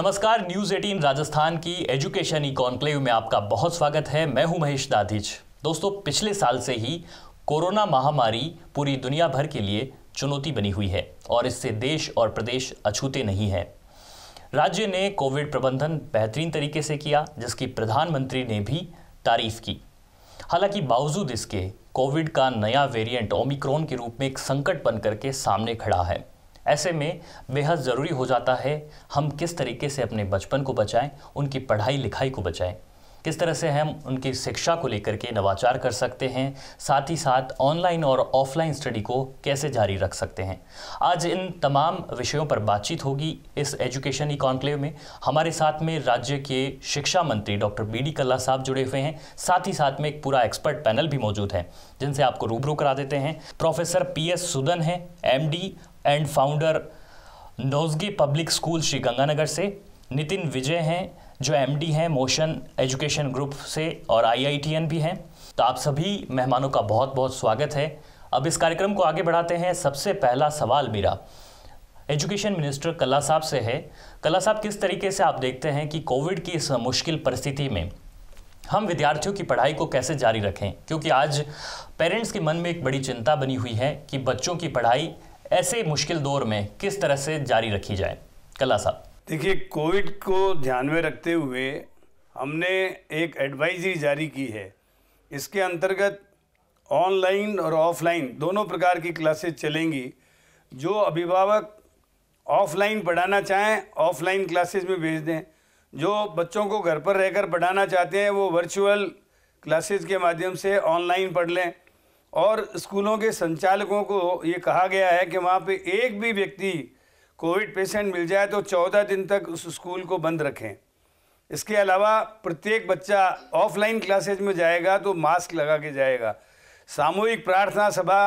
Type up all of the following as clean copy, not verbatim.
नमस्कार, न्यूज़ 18 राजस्थान की education e conclave में आपका बहुत स्वागत है। मैं हूं महेश दाधिच। दोस्तों, पिछले साल से ही कोरोना महामारी पूरी दुनिया भर के लिए चुनौती बनी हुई है और इससे देश और प्रदेश अछूते नहीं हैं। राज्य ने कोविड प्रबंधन बेहतरीन तरीके से किया, जिसकी प्रधानमंत्री ने भी तारीफ की। हालांकि बावजूद इसके कोविड का नया वेरिएंट ओमिक्रॉन के रूप में एक संकट बन करके सामने खड़ा है। ऐसे में बेहद ज़रूरी हो जाता है हम किस तरीके से अपने बचपन को बचाएं, उनकी पढ़ाई लिखाई को बचाएं, किस तरह से हम उनकी शिक्षा को लेकर के नवाचार कर सकते हैं, साथ ही साथ ऑनलाइन और ऑफलाइन स्टडी को कैसे जारी रख सकते हैं। आज इन तमाम विषयों पर बातचीत होगी इस एजुकेशन ई कॉन्क्लेव में। हमारे साथ में राज्य के शिक्षा मंत्री डॉक्टर बी.डी. कल्ला साहब जुड़े हुए हैं। साथ ही साथ में एक पूरा एक्सपर्ट पैनल भी मौजूद है, जिनसे आपको रूबरू करा देते हैं। Professor PS. सुदन हैं, MD and founder Nojge public school Shri Ganganagar से। नितिन विजय हैं, जो MD हैं मोशन एजुकेशन ग्रुप से और IITN भी हैं। तो आप सभी मेहमानों का बहुत बहुत स्वागत है। अब इस कार्यक्रम को आगे बढ़ाते हैं। सबसे पहला सवाल मेरा एजुकेशन मिनिस्टर कल्ला साहब से है। कल्ला साहब, किस तरीके से आप देखते हैं कि कोविड की इस मुश्किल परिस्थिति में हम विद्यार्थियों की पढ़ाई को कैसे जारी रखें, क्योंकि आज पेरेंट्स के मन में एक बड़ी चिंता बनी हुई है कि बच्चों की पढ़ाई ऐसे मुश्किल दौर में किस तरह से जारी रखी जाए। कल्ला साहब, देखिए, कोविड को ध्यान में रखते हुए हमने एक एडवाइजरी जारी की है। इसके अंतर्गत ऑनलाइन और ऑफलाइन दोनों प्रकार की क्लासेस चलेंगी। जो अभिभावक ऑफलाइन पढ़ाना चाहें ऑफलाइन क्लासेस में भेज दें, जो बच्चों को घर पर रहकर पढ़ाना चाहते हैं वो वर्चुअल क्लासेस के माध्यम से ऑनलाइन पढ़ लें। और स्कूलों के संचालकों को ये कहा गया है कि वहाँ पे एक भी व्यक्ति कोविड पेशेंट मिल जाए तो 14 दिन तक उस स्कूल को बंद रखें। इसके अलावा प्रत्येक बच्चा ऑफलाइन क्लासेज में जाएगा तो मास्क लगा के जाएगा। सामूहिक प्रार्थना सभा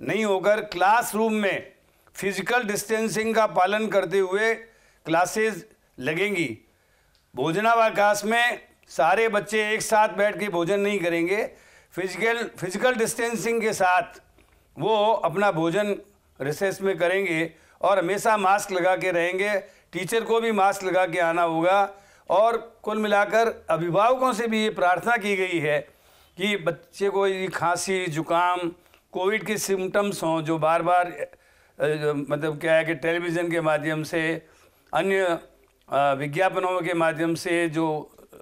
नहीं होकर क्लासरूम में फिजिकल डिस्टेंसिंग का पालन करते हुए क्लासेज लगेंगी। भोजनावकाश में सारे बच्चे एक साथ बैठ के भोजन नहीं करेंगे। फिजिकल डिस्टेंसिंग के साथ वो अपना भोजन रिसेस में करेंगे और हमेशा मास्क लगा के रहेंगे। टीचर को भी मास्क लगा के आना होगा। और कुल मिलाकर अभिभावकों से भी ये प्रार्थना की गई है कि बच्चे को ये खांसी, जुकाम, कोविड के सिम्टम्स हों जो बार बार मतलब क्या है कि टेलीविज़न के माध्यम से, अन्य विज्ञापनों के माध्यम से जो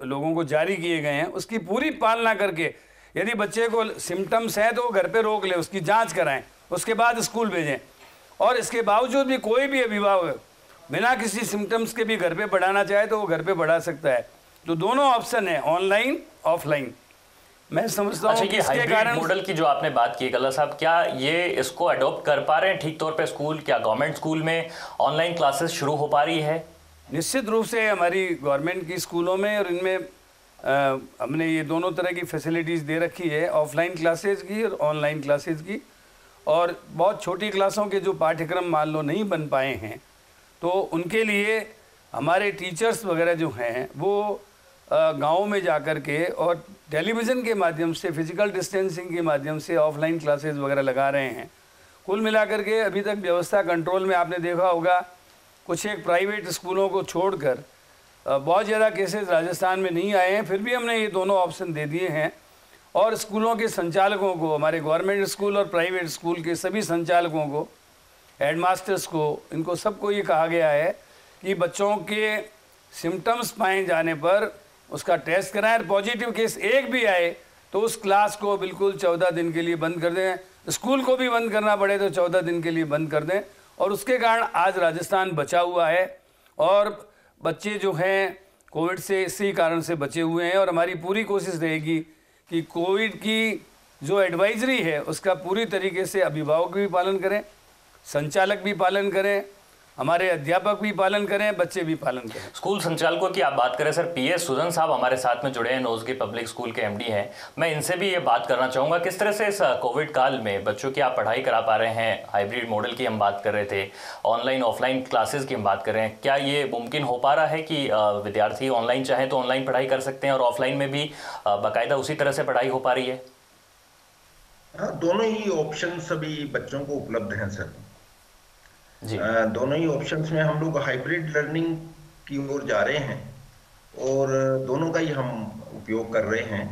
लोगों को जारी किए गए हैं, उसकी पूरी पालना करके यदि बच्चे को सिम्टम्स हैं तो वो घर पे रोक लें, उसकी जांच कराएं, उसके बाद स्कूल भेजें। और इसके बावजूद भी कोई भी अभिभावक बिना किसी सिम्टम्स के भी घर पे पढ़ाना चाहे तो वो घर पे पढ़ा सकता है। तो दोनों ऑप्शन है, ऑनलाइन ऑफलाइन। मैं समझता हूँ कि इसके कारण मॉडल की जो आपने बात की कल्ला साहब, क्या ये इसको अडॉप्ट कर पा रहे हैं ठीक तौर पे स्कूल? क्या गवर्नमेंट स्कूल में ऑनलाइन क्लासेस शुरू हो पा रही है? निश्चित रूप से हमारी गवर्नमेंट की स्कूलों में और इनमें हमने ये दोनों तरह की फैसिलिटीज़ दे रखी है, ऑफलाइन क्लासेज की और ऑनलाइन क्लासेज की। और बहुत छोटी क्लासों के जो पाठ्यक्रम मान लो नहीं बन पाए हैं तो उनके लिए हमारे टीचर्स वगैरह जो हैं वो गाँव में जा कर के और टेलीविज़न के माध्यम से, फिजिकल डिस्टेंसिंग के माध्यम से ऑफलाइन क्लासेस वगैरह लगा रहे हैं। कुल मिलाकर के अभी तक व्यवस्था कंट्रोल में। आपने देखा होगा कुछ एक प्राइवेट स्कूलों को छोड़कर बहुत ज़्यादा केसेस राजस्थान में नहीं आए हैं, फिर भी हमने ये दोनों ऑप्शन दे दिए हैं। और स्कूलों के संचालकों को, हमारे गवर्नमेंट स्कूल और प्राइवेट स्कूल के सभी संचालकों को, हेडमास्टर्स को, इनको सबको ये कहा गया है कि बच्चों के सिम्टम्स पाए जाने पर उसका टेस्ट कराएं। पॉजिटिव केस एक भी आए तो उस क्लास को बिल्कुल 14 दिन के लिए बंद कर दें। स्कूल को भी बंद करना पड़े तो 14 दिन के लिए बंद कर दें। और उसके कारण आज राजस्थान बचा हुआ है और बच्चे जो हैं कोविड से इसी कारण से बचे हुए हैं। और हमारी पूरी कोशिश रहेगी कि कोविड की जो एडवाइजरी है उसका पूरी तरीके से अभिभावक भी पालन करें, संचालक भी पालन करें, हमारे अध्यापक भी पालन करें, बच्चे भी पालन करें। स्कूल संचालकों की आप बात करें सर, पी.एस. सुदन साहब हमारे साथ में जुड़े हैं, नोजगे पब्लिक स्कूल के MD हैं। मैं इनसे भी ये बात करना चाहूँगा, किस तरह से इस कोविड काल में बच्चों की आप पढ़ाई करा पा रहे हैं? हाइब्रिड मॉडल की हम बात कर रहे थे, ऑनलाइन ऑफलाइन क्लासेस की हम बात कर रहे हैं। क्या ये मुमकिन हो पा रहा है कि विद्यार्थी ऑनलाइन चाहें तो ऑनलाइन पढ़ाई कर सकते हैं और ऑफलाइन में भी बाकायदा उसी तरह से पढ़ाई हो पा रही है? हाँ, दोनों ही ऑप्शन सभी बच्चों को उपलब्ध हैं सर। जी। दोनों ही ऑप्शंस में हम लोग हाइब्रिड लर्निंग की ओर जा रहे हैं और दोनों का ही हम उपयोग कर रहे हैं।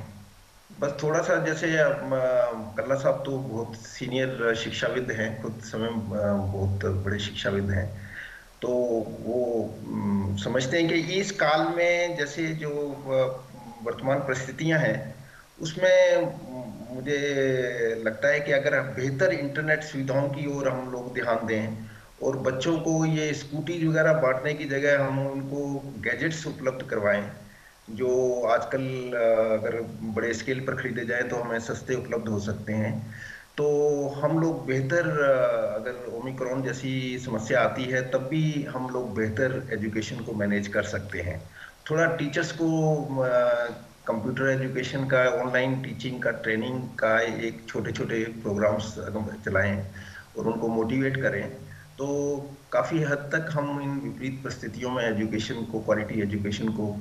बस थोड़ा सा जैसे कल्ला साहब तो बहुत सीनियर शिक्षाविद हैं, खुद समय बहुत बड़े शिक्षाविद हैं, तो वो समझते हैं कि इस काल में जैसे जो वर्तमान परिस्थितियां हैं उसमें मुझे लगता है कि अगर बेहतर इंटरनेट सुविधाओं की ओर हम लोग ध्यान दें और बच्चों को ये स्कूटी वगैरह बांटने की जगह हम उनको गैजेट्स उपलब्ध करवाएं जो आजकल अगर बड़े स्केल पर खरीदे जाए तो हमें सस्ते उपलब्ध हो सकते हैं, तो हम लोग बेहतर अगर ओमिक्रॉन जैसी समस्या आती है तब भी हम लोग बेहतर एजुकेशन को मैनेज कर सकते हैं। थोड़ा टीचर्स को कंप्यूटर एजुकेशन का, ऑनलाइन टीचिंग का, ट्रेनिंग का एक छोटे छोटे प्रोग्राम्स चलाएं और उनको मोटिवेट करें तो काफ़ी हद तक हम इन विपरीत परिस्थितियों में एजुकेशन को, क्वालिटी एजुकेशन को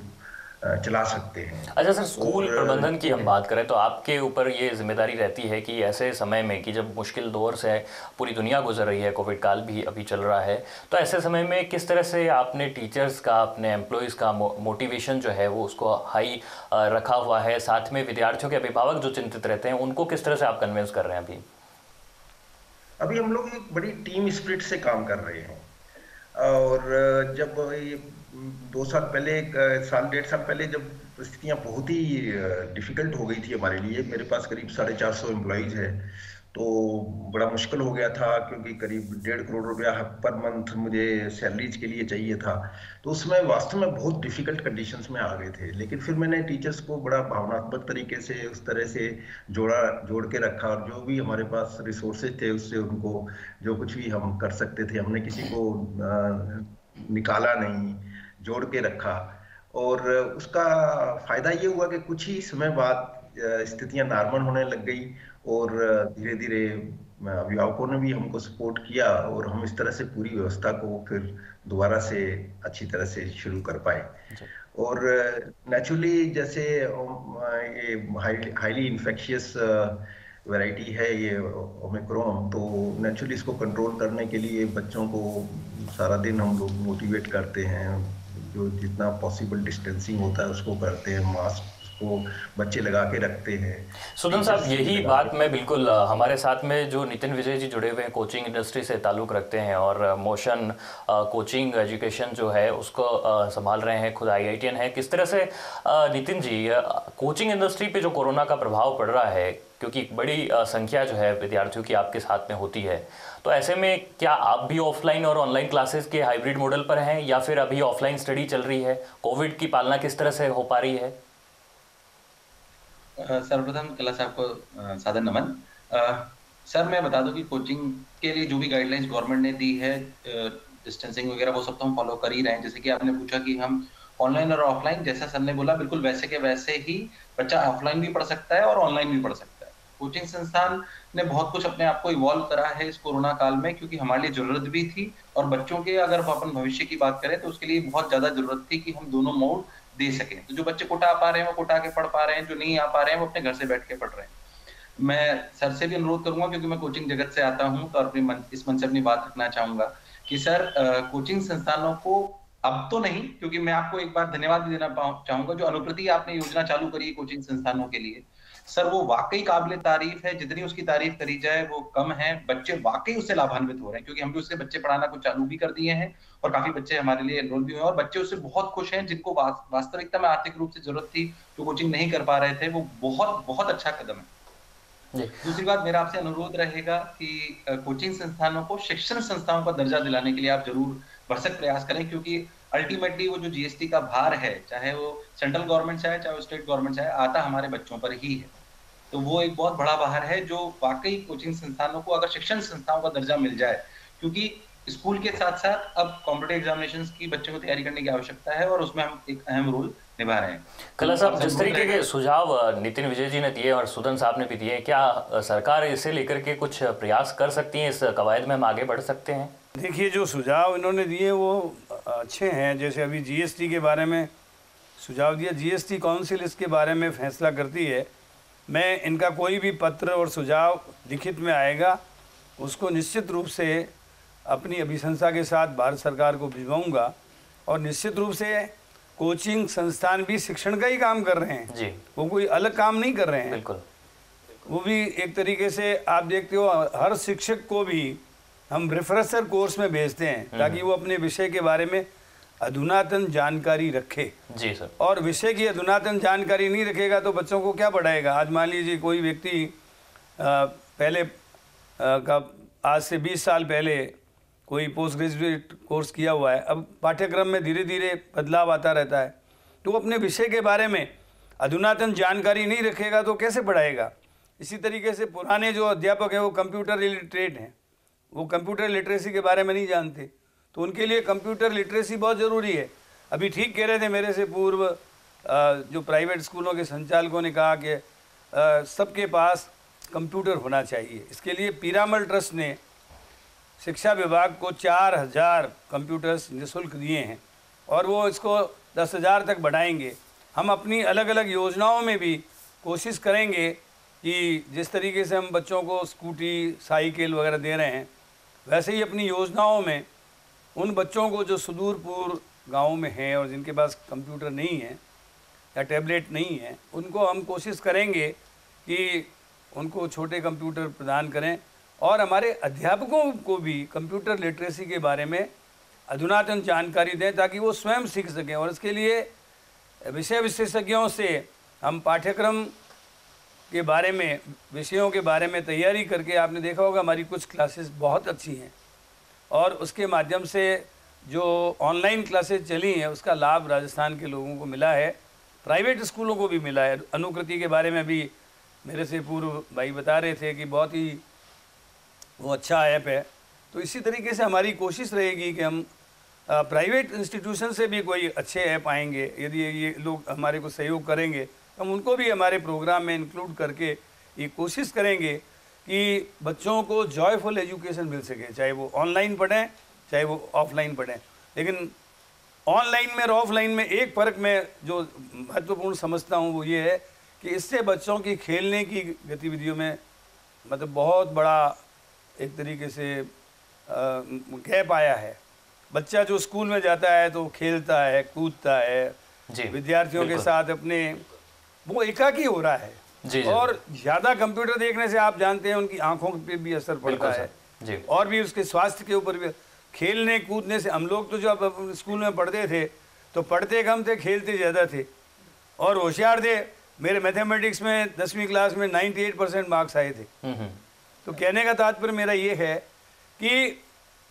चला सकते हैं। अच्छा सर, स्कूल प्रबंधन की हम बात करें तो आपके ऊपर ये जिम्मेदारी रहती है कि ऐसे समय में कि जब मुश्किल दौर से पूरी दुनिया गुजर रही है, कोविड काल भी अभी चल रहा है, तो ऐसे समय में किस तरह से आपने टीचर्स का, अपने एम्प्लॉयज़ का मोटिवेशन जो है वो उसको हाई रखा हुआ है, साथ में विद्यार्थियों के अभिभावक जो चिंतित रहते हैं उनको किस तरह से आप कन्विंस कर रहे हैं? अभी हम लोग एक बड़ी टीम स्पिरिट से काम कर रहे हैं और जब ये 2 साल पहले, साल 1.5 साल पहले जब परिस्थितियां बहुत ही डिफिकल्ट हो गई थी हमारे लिए, मेरे पास करीब 450 एम्प्लॉइज है, तो बड़ा मुश्किल हो गया था क्योंकि करीब 1.5 करोड़ रुपया पर मंथ मुझे सैलरीज के लिए चाहिए था, तो उसमें वास्तव में बहुत डिफिकल्ट कंडीशंस में आ गए थे। लेकिन फिर मैंने टीचर्स को बड़ा भावनात्मक तरीके से उस तरह से जोड़ के रखा और जो भी हमारे पास रिसोर्सेज थे उससे उनको जो कुछ भी हम कर सकते थे, हमने किसी को निकाला नहीं, जोड़ के रखा और उसका फायदा ये हुआ कि कुछ ही समय बाद स्थितियां नॉर्मल होने लग गई और धीरे धीरे अभिभावकों ने भी हमको सपोर्ट किया और हम इस तरह से पूरी व्यवस्था को फिर दोबारा से अच्छी तरह से शुरू कर पाए। और नेचुरली जैसे ये हाईली इन्फेक्शियस वैरायटी है ये ओमिक्रॉन, तो नेचुरली इसको कंट्रोल करने के लिए बच्चों को सारा दिन हम लोग मोटिवेट करते हैं, जो जितना पॉसिबल डिस्टेंसिंग होता है उसको करते हैं, मास्क को बच्चे लगा के रखते हैं। सुदन साहब, यही बात मैं बिल्कुल, हमारे साथ में जो नितिन विजय जी जुड़े हुए हैं, कोचिंग इंडस्ट्री से ताल्लुक़ रखते हैं और मोशन कोचिंग एजुकेशन जो है उसको संभाल रहे हैं, खुद IITian है। किस तरह से नितिन जी, कोचिंग इंडस्ट्री पे जो कोरोना का प्रभाव पड़ रहा है, क्योंकि बड़ी संख्या जो है विद्यार्थियों की आपके साथ में होती है, तो ऐसे में क्या आप भी ऑफलाइन और ऑनलाइन क्लासेस के हाइब्रिड मॉडल पर हैं या फिर अभी ऑफलाइन स्टडी चल रही है? कोविड की पालना किस तरह से हो पा रही है? सर्वप्रथम कला साहब को सादर नमन। सर मैं बता दूं कि कोचिंग के लिए जो भी गाइडलाइंस गवर्नमेंट ने दी है, डिस्टेंसिंग वगैरह, वो सब तो हम फॉलो कर ही रहे हैं। जैसे कि आपने पूछा कि हम ऑनलाइन और ऑफलाइन, जैसा सर ने बोला बिल्कुल वैसे के वैसे ही बच्चा ऑफलाइन भी पढ़ सकता है और ऑनलाइन भी पढ़ सकता है। कोचिंग संस्थान ने बहुत कुछ अपने आप को इवॉल्व करा है इस कोरोना काल में, क्योंकि हमारे लिए जरूरत भी थी और बच्चों के अगर अपन भविष्य की बात करें तो उसके लिए बहुत ज्यादा जरूरत थी कि हम दोनों मोड दे सकें। तो जो बच्चे कोटा आ पा रहे हैं वो कोटा के पढ़ पा रहे हैं, जो नहीं आ पा रहे हैं वो अपने घर से बैठ के पढ़ रहे हैं। मैं सर से भी अनुरोध करूंगा, क्योंकि मैं कोचिंग जगत से आता हूं, तो अपनी इस मन से अपनी बात रखना चाहूंगा कि सर कोचिंग संस्थानों को अब तो नहीं, क्योंकि मैं आपको एक बार धन्यवाद भी देना चाहूंगा, जो अनुप्रति आपने योजना चालू करी है कोचिंग संस्थानों के लिए, सर वो वाकई काबिले तारीफ है। जितनी उसकी तारीफ करी जाए वो कम है। बच्चे वाकई उससे लाभान्वित हो रहे हैं, क्योंकि हम भी उससे बच्चे पढ़ाना कुछ चालू भी कर दिए हैं और काफी बच्चे हमारे लिए एनरोल भी हुए और बच्चे उससे बहुत खुश हैं। जिनको वास्तविकता में आर्थिक रूप से जरूरत थी, जो कोचिंग नहीं कर पा रहे थे, वो बहुत बहुत अच्छा कदम है। दूसरी बात, मेरा आपसे अनुरोध रहेगा कि कोचिंग संस्थानों को शिक्षण संस्थाओं का दर्जा दिलाने के लिए आप जरूर भरसक प्रयास करें, क्योंकि अल्टीमेटली वो जो GST का भार है, चाहे वो सेंट्रल गवर्नमेंट से आए चाहे वो स्टेट गवर्नमेंट से आए, आता हमारे बच्चों पर ही है। तो वो एक बहुत बड़ा भार है जो वाकई कोचिंग संस्थानों को अगर शिक्षण संस्थाओं का दर्जा मिल जाए, क्योंकि स्कूल के साथ साथ अब कॉम्पिटिटिव एग्जामिनेशंस की बच्चों को तैयारी करने की आवश्यकता है और उसमें हम एक अहम रोल निभा रहे हैं। कला साहब, जिस तरीके के सुझाव नितिन विजय जी ने दिए और सुदन साहब ने भी दिए, क्या सरकार इसे लेकर के कुछ प्रयास कर सकती है? इस कवायद में हम आगे बढ़ सकते हैं? देखिए, जो सुझाव इन्होंने दिए वो अच्छे हैं। जैसे अभी GST के बारे में सुझाव दिया, GST काउंसिल इसके बारे में फैसला करती है। मैं इनका कोई भी पत्र और सुझाव लिखित में आएगा उसको निश्चित रूप से अपनी अभिशंसा के साथ भारत सरकार को भिजवाऊंगा और निश्चित रूप से कोचिंग संस्थान भी शिक्षण का ही काम कर रहे हैं जी। वो कोई अलग काम नहीं कर रहे हैं। बिल्कुल। वो भी एक तरीके से आप देखते हो हर शिक्षक को भी हम रिफ्रेशर कोर्स में भेजते हैं ताकि वो अपने विषय के बारे में अधुनातन जानकारी रखे। जी सर। और विषय की अधुनातन जानकारी नहीं रखेगा तो बच्चों को क्या पढ़ाएगा। आज मान लीजिए कोई व्यक्ति पहले आज से 20 साल पहले कोई पोस्ट ग्रेजुएट कोर्स किया हुआ है, अब पाठ्यक्रम में धीरे धीरे बदलाव आता रहता है, तो अपने विषय के बारे में अधुनातन जानकारी नहीं रखेगा तो कैसे पढ़ाएगा। इसी तरीके से पुराने जो अध्यापक हैं वो कंप्यूटर इलिटरेट हैं, वो कंप्यूटर लिटरेसी के बारे में नहीं जानते, तो उनके लिए कंप्यूटर लिटरेसी बहुत ज़रूरी है। अभी ठीक कह रहे थे मेरे से पूर्व जो प्राइवेट स्कूलों के संचालकों ने कहा कि सबके पास कंप्यूटर होना चाहिए। इसके लिए पीरामल ट्रस्ट ने शिक्षा विभाग को 4000 कंप्यूटर्स निःशुल्क दिए हैं और वो इसको 10,000 तक बढ़ाएंगे। हम अपनी अलग अलग योजनाओं में भी कोशिश करेंगे कि जिस तरीके से हम बच्चों को स्कूटी, साइकिल वगैरह दे रहे हैं, वैसे ही अपनी योजनाओं में उन बच्चों को जो सुदूरपूर्व गाँव में हैं और जिनके पास कंप्यूटर नहीं है या टैबलेट नहीं है, उनको हम कोशिश करेंगे कि उनको छोटे कंप्यूटर प्रदान करें और हमारे अध्यापकों को भी कंप्यूटर लिटरेसी के बारे में अधुनातन जानकारी दें ताकि वो स्वयं सीख सकें। और इसके लिए विषय विशेषज्ञों से हम पाठ्यक्रम के बारे में, विषयों के बारे में तैयारी करके, आपने देखा होगा हमारी कुछ क्लासेस बहुत अच्छी हैं और उसके माध्यम से जो ऑनलाइन क्लासेस चली हैं उसका लाभ राजस्थान के लोगों को मिला है, प्राइवेट स्कूलों को भी मिला है। अनुकृति के बारे में भी मेरे से पूर्व भाई बता रहे थे कि बहुत ही वो अच्छा ऐप है। तो इसी तरीके से हमारी कोशिश रहेगी कि हम प्राइवेट इंस्टीट्यूशन से भी कोई अच्छे ऐप आएंगे, यदि ये लोग हमारे को सहयोग करेंगे तो हम उनको भी हमारे प्रोग्राम में इंक्लूड करके ये कोशिश करेंगे कि बच्चों को जॉयफुल एजुकेशन मिल सके, चाहे वो ऑनलाइन पढ़ें चाहे वो ऑफलाइन पढ़ें। लेकिन ऑनलाइन में और ऑफलाइन में एक फ़र्क मैं जो महत्वपूर्ण समझता हूँ वो ये है कि इससे बच्चों की खेलने की गतिविधियों में मतलब बहुत बड़ा एक तरीके से गैप आया है। बच्चा जो स्कूल में जाता है तो खेलता है, कूदता है, विद्यार्थियों के साथ अपने वो एकाकी हो रहा है। जी, और ज़्यादा कंप्यूटर देखने से आप जानते हैं उनकी आंखों पे भी असर पड़ता है जी। और भी उसके स्वास्थ्य के ऊपर भी। खेलने कूदने से हम लोग तो जब स्कूल में पढ़ते थे तो पढ़ते कम थे, खेलते ज़्यादा थे और होशियार थे। मेरे मैथमेटिक्स में 10वीं क्लास में 98% मार्क्स आए थे। तो कहने का तात्पर्य मेरा ये है कि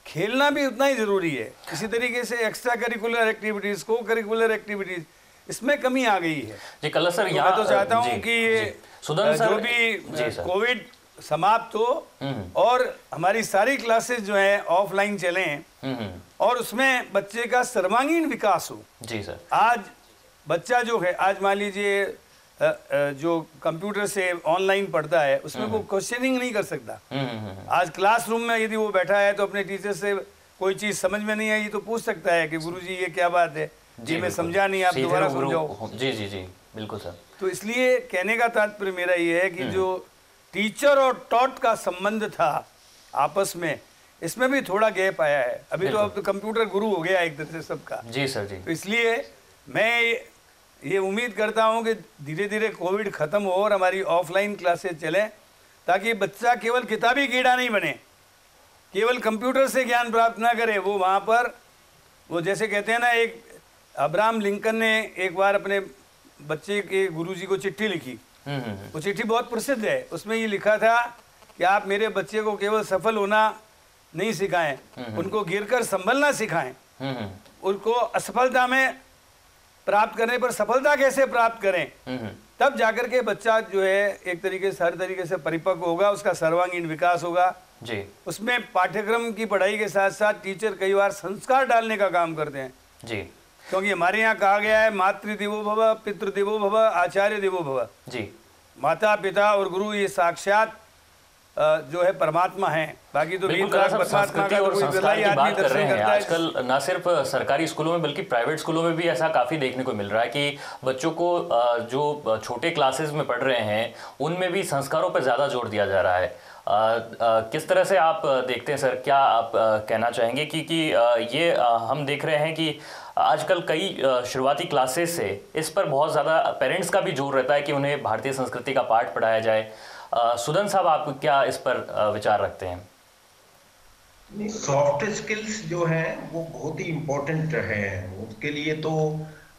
खेलना भी उतना ही ज़रूरी है। इसी तरीके से एक्स्ट्रा करिकुलर एक्टिविटीज़, को करिकुलर एक्टिविटीज़, इसमें कमी आ गई है जी। कलर सर, तो मैं तो चाहता हूँ कि ये जो भी कोविड समाप्त हो और हमारी सारी क्लासेस जो हैं ऑफलाइन चलें और उसमें बच्चे का सर्वांगीण विकास हो। जी सर। आज बच्चा जो है, आज मान लीजिए जो कंप्यूटर से ऑनलाइन पढ़ता है उसमें वो क्वेश्चनिंग नहीं कर सकता। आज क्लासरूम में यदि वो बैठा है तो अपने टीचर से कोई चीज़ समझ में नहीं आई तो पूछ सकता है कि गुरुजी ये क्या बात है, जी मैं समझा नहीं, आप दोबारा समझाओ। जी जी जी बिल्कुल सर। तो इसलिए कहने का तात्पर्य मेरा ये है कि जो टीचर और टॉट का संबंध था आपस में, इसमें भी थोड़ा गैप आया है। अभी तो अब तो कंप्यूटर गुरु हो गया एक तरह से सबका। जी सर जी। तो इसलिए मैं ये उम्मीद करता हूँ कि धीरे धीरे कोविड ख़त्म हो और हमारी ऑफलाइन क्लासेस चलें ताकि बच्चा केवल किताबी कीड़ा नहीं बने, केवल कंप्यूटर से ज्ञान प्राप्त ना करे। वो वहाँ पर वो जैसे कहते हैं ना, एक अब्राहम लिंकन ने एक बार अपने बच्चे के गुरुजी को चिट्ठी लिखी। वो चिट्ठी बहुत प्रसिद्ध है। उसमें ये लिखा था कि आप मेरे बच्चे को केवल सफल होना नहीं सिखाएं, उनको गिरकर संभलना सिखाएं, उनको असफलता में प्राप्त करने पर सफलता कैसे प्राप्त करें, तब जाकर के बच्चा जो है एक तरीके से हर तरीके से परिपक्व होगा, उसका सर्वांगीण विकास होगा जी। उसमें पाठ्यक्रम की पढ़ाई के साथ साथ टीचर कई बार संस्कार डालने का काम करते हैं जी। क्योंकि हमारे यहाँ कहा गया है मातृ देवो भव, पितृ देवो भव, आचार्य देवो भव जी। माता पिता और गुरु ये साक्षात जो है परमात्मा है। बाकी तो संस्कृति और संस्कार की बात कर रहे हैं आजकल, न सिर्फ सरकारी स्कूलों में बल्कि प्राइवेट स्कूलों में भी ऐसा काफ़ी देखने को मिल रहा है कि बच्चों को जो छोटे क्लासेस में पढ़ रहे हैं उनमें भी संस्कारों पर ज़्यादा जोर दिया जा रहा है। किस तरह से आप देखते हैं सर, क्या आप कहना चाहेंगे कि ये हम देख रहे हैं कि आजकल कई शुरुआती क्लासेस से इस पर बहुत ज़्यादा पेरेंट्स का भी जोर रहता है कि उन्हें भारतीय संस्कृति का पाठ पढ़ाया जाए। सुदन साहब, आप क्या इस पर विचार रखते हैं? सॉफ्ट स्किल्स जो हैं वो बहुत ही इम्पोर्टेंट है। उसके लिए तो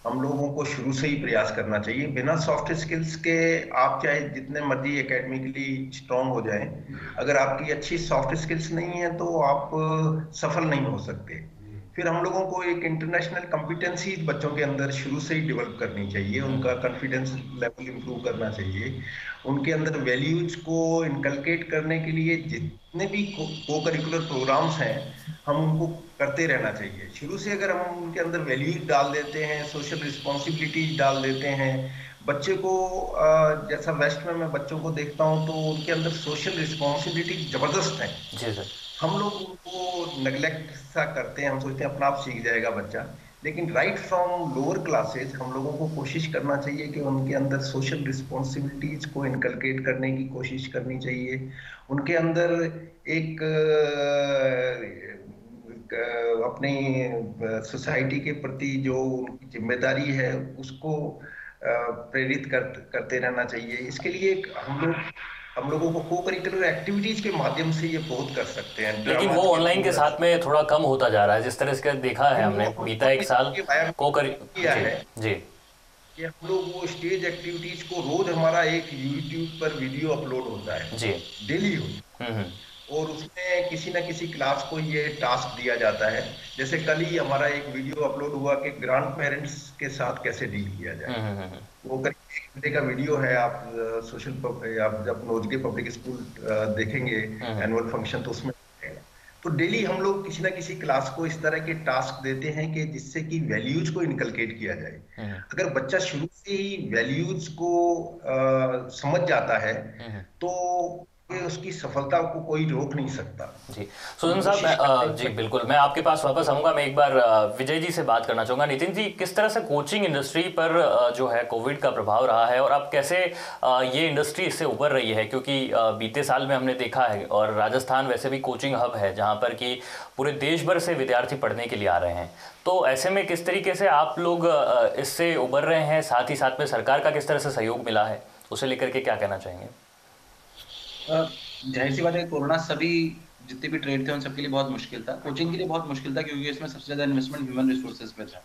हम लोगों को शुरू से ही प्रयास करना चाहिए। बिना सॉफ्ट स्किल्स के आप चाहे जितने मर्जी एकेडमिकली स्ट्रांग हो जाएं, अगर आपकी अच्छी सॉफ्ट स्किल्स नहीं है तो आप सफल नहीं हो सकते। फिर हम लोगों को एक इंटरनेशनल कॉम्पिटेंसी बच्चों के अंदर शुरू से ही डेवलप करनी चाहिए। उनका कॉन्फिडेंस लेवल इंप्रूव करना चाहिए। उनके अंदर वैल्यूज को इनकलकेट करने के लिए जितने भी को करिकुलर प्रोग्राम्स हैं हम उनको करते रहना चाहिए। शुरू से अगर हम उनके अंदर वैल्यूज डाल देते हैं, सोशल रिस्पॉन्सिबिलिटीज डाल देते हैं, बच्चे को जैसा वेस्ट में मैं बच्चों को देखता हूँ तो उनके अंदर सोशल रिस्पॉन्सिबिलिटी जबरदस्त है। जी सर। हम लोग उनको नेग्लेक्ट सा करते हैं, हम सोचते हैं अपना आप सीख जाएगा बच्चा। लेकिन राइट फ्रॉम लोअर क्लासेस हम लोगों को कोशिश करना चाहिए कि उनके अंदर सोशल रिस्पॉन्सिबिलिटीज को इनकलकेट करने की कोशिश करनी चाहिए। उनके अंदर एक अपनी सोसाइटी के प्रति जो उनकी जिम्मेदारी है उसको प्रेरित करते रहना चाहिए। इसके लिए हम लोगों को को करिकुलर एक्टिविटीज के माध्यम से ये बहुत कर सकते हैं। लेकिन वो ऑनलाइन के साथ में थोड़ा कम होता जा रहा है, जिस तरह से देखा है हमने बीता एक साल किया है जी कि हम लोग वो स्टेज एक्टिविटीज को रोज हमारा एक यूट्यूब पर वीडियो अपलोड होता है जी डेली हो, और उसमें किसी ना किसी क्लास को ये टास्क दिया जाता है। जैसे कल ही हमारा एक वीडियो अपलोड हुआ कि ग्रैंड पेरेंट्स के साथ कैसे डील किया जाए। वो करीब 1 घंटे का वीडियो है। आप आप जब नोजगे पब्लिक स्कूल देखेंगे एनुअल फंक्शन तो उसमें तो डेली हम लोग किसी ना किसी क्लास को इस तरह के टास्क देते हैं कि जिससे कि वैल्यूज को इनकलकेट किया जाए। अगर बच्चा शुरू से ही वैल्यूज को समझ जाता है तो उसकी सफलता को कोई रोक नहीं सकता। जी सुदन साहब, जी बिल्कुल, मैं आपके पास वापस आऊँगा। मैं एक बार विजय जी से बात करना चाहूँगा। नितिन जी, किस तरह से कोचिंग इंडस्ट्री पर जो है कोविड का प्रभाव रहा है और अब कैसे ये इंडस्ट्री इससे उभर रही है? क्योंकि बीते साल में हमने देखा है, और राजस्थान वैसे भी कोचिंग हब है जहाँ पर कि पूरे देश भर से विद्यार्थी पढ़ने के लिए आ रहे हैं। तो ऐसे में किस तरीके से आप लोग इससे उभर रहे हैं? साथ ही साथ में सरकार का किस तरह से सहयोग मिला है, उसे लेकर के क्या कहना चाहेंगे? जाहिर सी बात है, कोरोना सभी जितने भी ट्रेड थे उन सबके लिए बहुत मुश्किल था। कोचिंग के लिए बहुत मुश्किल था क्योंकि इसमें सबसे ज्यादा इन्वेस्टमेंट ह्यूमन रिसोर्सेज पे था,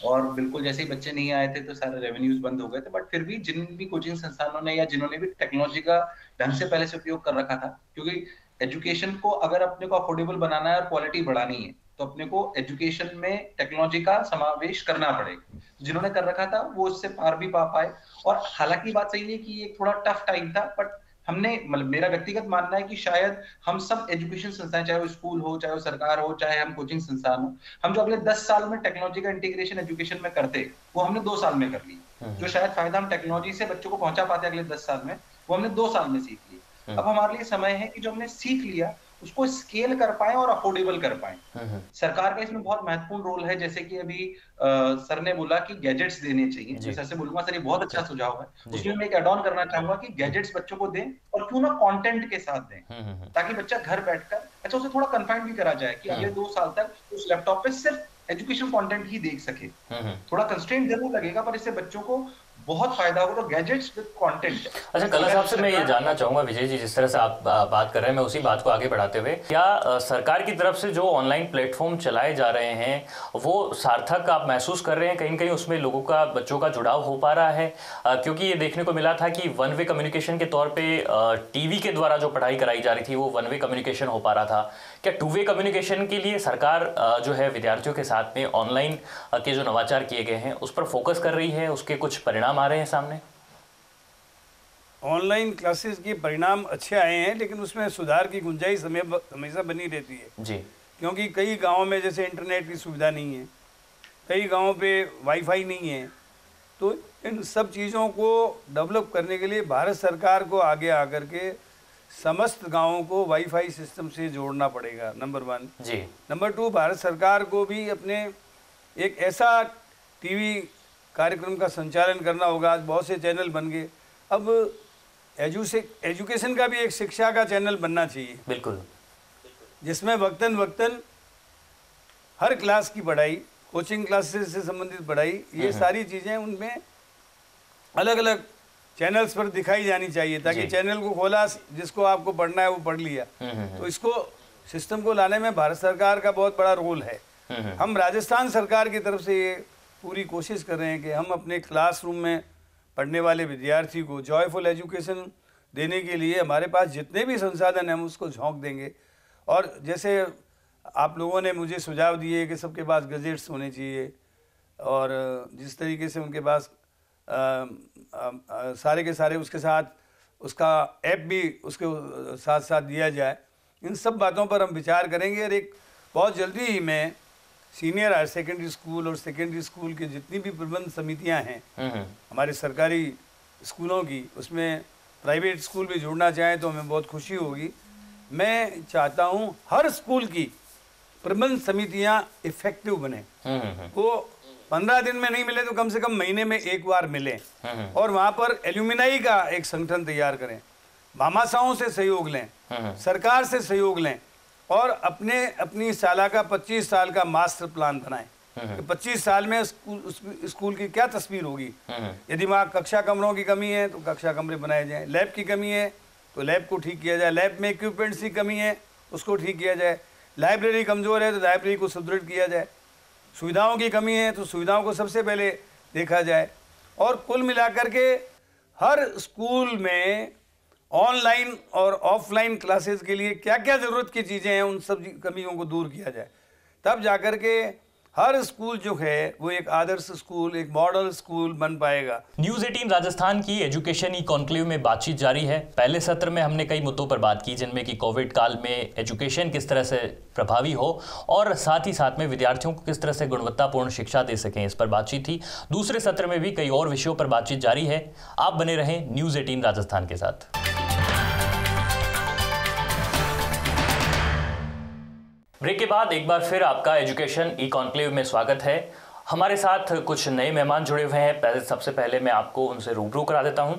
और बिल्कुल जैसे ही बच्चे नहीं आए थे तो सारे रेवेन्यूज बंद हो गए थे। बट फिर भी जिन भी कोचिंग संस्थानों ने या जिन्होंने भी टेक्नोलॉजी का ढंग से पहले से उपयोग कर रखा था, क्योंकि एजुकेशन को अगर अपने को अफोर्डेबल बनाना है और क्वालिटी बढ़ानी है तो अपने को एजुकेशन में टेक्नोलॉजी का समावेश करना पड़ेगा। जिन्होंने कर रखा था वो उससे पार भी पा पाए। और हालांकि बात सही है कि ये थोड़ा टफ टाइम था, बट हमने, मतलब मेरा व्यक्तिगत मानना है कि शायद हम सब एजुकेशन संस्थान, चाहे वो स्कूल हो, चाहे वो सरकार हो, चाहे हम कोचिंग संस्थान हो, हम जो अगले 10 साल में टेक्नोलॉजी का इंटीग्रेशन एजुकेशन में करते वो हमने 2 साल में कर लिया। जो शायद फायदा हम टेक्नोलॉजी से बच्चों को पहुंचा पाते अगले 10 साल में, वो हमने 2 साल में सीख लिया। अब हमारे लिए समय है कि जो हमने सीख लिया उसको स्केल कर पाए और अफोर्डेबल कर पाए। सरकार का इसमें बहुत महत्वपूर्ण रोल है। जैसे कि अभी सर ने बोला कि गैजेट्स देने चाहिए, सर से बोलूंगा सर ये बहुत अच्छा सुझाव है। उसमें मैं एक ऐड ऑन करना चाहूंगा कि गैजेट्स बच्चों को दें, और क्यों ना कंटेंट के साथ दें, ताकि बच्चा घर बैठकर अच्छा उसे थोड़ा कन्फाइंड भी करा जाए कि अगले 2 साल तक उस लैपटॉप पे सिर्फ एजुकेशन कंटेंट ही देख सके। थोड़ा कंस्ट्रेंट जरूर लगेगा पर इससे बच्चों को बहुत फायदा होगा। तो गैजेट्स विद कंटेंट। अच्छा, कला साहब से मैं ये जानना चाहूंगा, विजय जी जिस तरह से आप बात कर रहे हैं, मैं उसी बात को आगे बढ़ाते हुए, क्या सरकार की तरफ से जो ऑनलाइन प्लेटफॉर्म चलाए जा रहे हैं वो सार्थक आप महसूस कर रहे हैं? कहीं कहीं उसमें लोगों का, बच्चों का जुड़ाव हो पा रहा है? क्योंकि ये देखने को मिला था कि 1 वे कम्युनिकेशन के तौर पर टीवी के द्वारा जो पढ़ाई कराई जा रही थी वो 1 वे कम्युनिकेशन हो पा रहा था। क्या 2 वे कम्युनिकेशन के लिए सरकार जो है विद्यार्थियों के साथ में ऑनलाइन के जो नवाचार किए गए हैं उस पर फोकस कर रही है? उसके कुछ परिणाम आ रहे हैं सामने? ऑनलाइन क्लासेस के परिणाम अच्छे आए हैं, लेकिन उसमें सुधार की गुंजाइश हमेशा बनी रहती है जी। क्योंकि कई गांवों में जैसे इंटरनेट की सुविधा नहीं है, कई गांवों पे वाईफाई नहीं है। तो इन सब चीज़ों को डेवलप करने के लिए भारत सरकार को आगे आकर के समस्त गांवों को वाईफाई सिस्टम से जोड़ना पड़ेगा, नंबर 1 जी। नंबर 2, भारत सरकार को भी अपने एक ऐसा टीवी कार्यक्रम का संचालन करना होगा। आज बहुत से चैनल बन गए, अब एजुकेशन का भी एक शिक्षा का चैनल बनना चाहिए, बिल्कुल, जिसमें वक्तन वक्तन हर क्लास की पढ़ाई कोचिंग क्लासेस से संबंधित पढ़ाई, ये सारी चीज़ें उनमें अलग अलग चैनल्स पर दिखाई जानी चाहिए, ताकि चैनल को खोला, जिसको आपको पढ़ना है वो पढ़ लिया। तो इसको सिस्टम को लाने में भारत सरकार का बहुत बड़ा रोल है। हम राजस्थान सरकार की तरफ से ये पूरी कोशिश कर रहे हैं कि हम अपने क्लासरूम में पढ़ने वाले विद्यार्थी को जॉयफुल एजुकेशन देने के लिए हमारे पास जितने भी संसाधन हैं हम उसको झोंक देंगे। और जैसे आप लोगों ने मुझे सुझाव दिए कि सबके पास गजेट्स होने चाहिए, और जिस तरीके से उनके पास सारे के सारे उसके साथ उसका ऐप भी उसके साथ साथ दिया जाए, इन सब बातों पर हम विचार करेंगे। और एक बहुत जल्दी ही मैं सीनियर हायर सेकेंडरी स्कूल और सेकेंडरी स्कूल की जितनी भी प्रबंध समितियां हैं हमारे सरकारी स्कूलों की, उसमें प्राइवेट स्कूल भी जुड़ना चाहें तो हमें बहुत खुशी होगी। मैं चाहता हूं हर स्कूल की प्रबंध समितियां इफेक्टिव बने। वो 15 दिन में नहीं मिले तो कम से कम महीने में एक बार मिले, और वहां पर एल्यूमिनाई का एक संगठन तैयार करें, भामाशाहों से सहयोग लें, सरकार से सहयोग लें, और अपनी साला का 25 साल का मास्टर प्लान बनाएं कि 25 साल में स्कूल की क्या तस्वीर होगी। यदि वहाँ कक्षा कमरों की कमी है तो कक्षा कमरे बनाए जाएं, लैब की कमी है तो लैब को ठीक किया जाए, लैब में इक्विपमेंट्स की कमी है उसको ठीक किया जाए, लाइब्रेरी कमज़ोर है तो लाइब्रेरी को सुदृढ़ किया जाए, सुविधाओं की कमी है तो सुविधाओं को सबसे पहले देखा जाए। और कुल मिलाकर के हर स्कूल में ऑनलाइन और ऑफलाइन क्लासेस के लिए क्या क्या ज़रूरत की चीज़ें हैं उन सब कमियों को दूर किया जाए, तब जाकर के हर स्कूल जो है वो एक आदर्श स्कूल, एक मॉडल स्कूल बन पाएगा। न्यूज़ 18 राजस्थान की एजुकेशन ई कॉन्क्लेव में बातचीत जारी है। पहले सत्र में हमने कई मुद्दों पर बात की, जिनमें कि कोविड काल में एजुकेशन किस तरह से प्रभावी हो और साथ ही साथ में विद्यार्थियों को किस तरह से गुणवत्तापूर्ण शिक्षा दे सकें, इस पर बातचीत थी। दूसरे सत्र में भी कई और विषयों पर बातचीत जारी है। आप बने रहें न्यूज़ 18 राजस्थान के साथ। ब्रेक के बाद एक बार फिर आपका एजुकेशन ई कॉन्क्लेव में स्वागत है। हमारे साथ कुछ नए मेहमान जुड़े हुए हैं। सबसे पहले मैं आपको उनसे रूबरू करा देता हूं।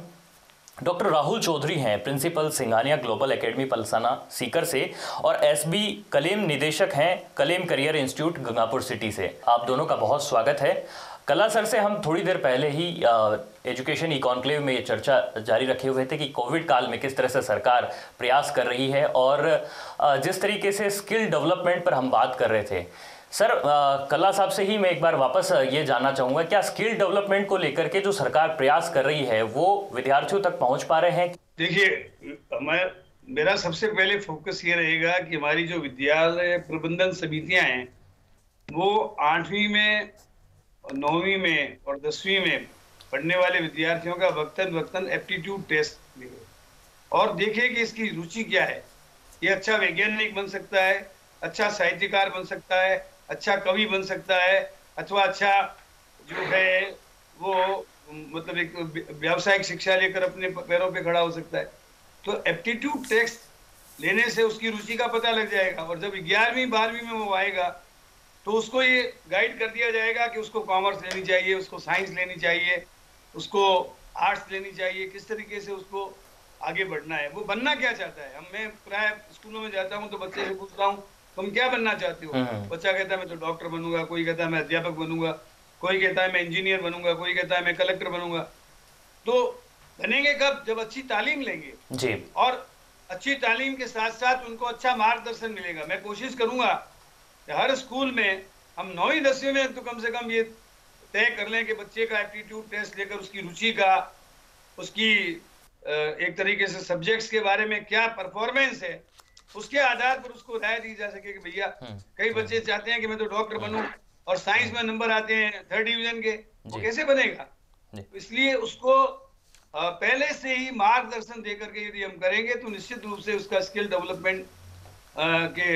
डॉक्टर राहुल चौधरी हैं, principal Singhania global academy Palsana Sikar से, और एसबी कलेम निदेशक हैं Kalem career institute Gangapur city से। आप दोनों का बहुत स्वागत है। कला सर से हम थोड़ी देर पहले ही एजुकेशन ई कॉन्क्लेव में ये चर्चा जारी रखे हुए थे कि कोविड काल में किस तरह से सरकार प्रयास कर रही है, और जिस तरीके से स्किल डेवलपमेंट पर हम बात कर रहे थे। सर, कला साहब से ही मैं एक बार वापस ये जानना चाहूँगा, क्या स्किल डेवलपमेंट को लेकर के जो सरकार प्रयास कर रही है वो विद्यार्थियों तक पहुँच पा रहे हैं? देखिए, मेरा सबसे पहले फोकस ये रहेगा कि हमारी जो विद्यालय प्रबंधन समितियाँ हैं वो 8वीं में, 9वीं में और 10वीं में पढ़ने वाले विद्यार्थियों का वक्तन एप्टीट्यूड टेस्ट ले और देखे कि इसकी रुचि क्या है। ये अच्छा वैज्ञानिक बन सकता है, अच्छा साहित्यकार बन सकता है, अच्छा कवि बन सकता है, अथवा अच्छा जो है वो मतलब एक व्यावसायिक शिक्षा लेकर अपने पैरों पे खड़ा हो सकता है। तो एप्टीट्यूड टेस्ट लेने से उसकी रुचि का पता लग जाएगा, और जब 11वीं 12वीं में वो आएगा तो उसको ये गाइड कर दिया जाएगा कि उसको कॉमर्स लेनी चाहिए, उसको साइंस लेनी चाहिए, उसको आर्ट्स लेनी चाहिए, किस तरीके से उसको आगे बढ़ना है, वो बनना क्या चाहता है। मैं प्राय स्कूलों में जाता हूँ तो बच्चे से पूछता हूँ तुम क्या बनना चाहते हो। बच्चा कहता है मैं तो डॉक्टर बनूंगा, कोई कहता है मैं अध्यापक बनूंगा, कोई कहता है मैं इंजीनियर बनूंगा, कोई कहता है मैं कलेक्टर बनूंगा। तो बनेंगे कब? जब अच्छी तालीम लेंगे जी, और अच्छी तालीम के साथ साथ उनको अच्छा मार्गदर्शन मिलेगा। मैं कोशिश करूंगा कि हर स्कूल में हम 9वीं 10वीं में तो कम से कम ये तय कर लें कि बच्चे का एप्टीट्यूड टेस्ट लेकर उसकी रुचि का, उसकी एक तरीके से सब्जेक्ट्स के बारे में क्या परफॉर्मेंस है, उसके आधार पर उसको राय दी जा सके कि भैया कई बच्चे चाहते हैं कि मैं तो डॉक्टर बनूं और साइंस में नंबर आते हैं 3rd डिवीजन के, वो कैसे बनेगा। इसलिए उसको पहले से ही मार्गदर्शन देकर के यदि हम करेंगे तो निश्चित रूप से उसका स्किल डेवलपमेंट के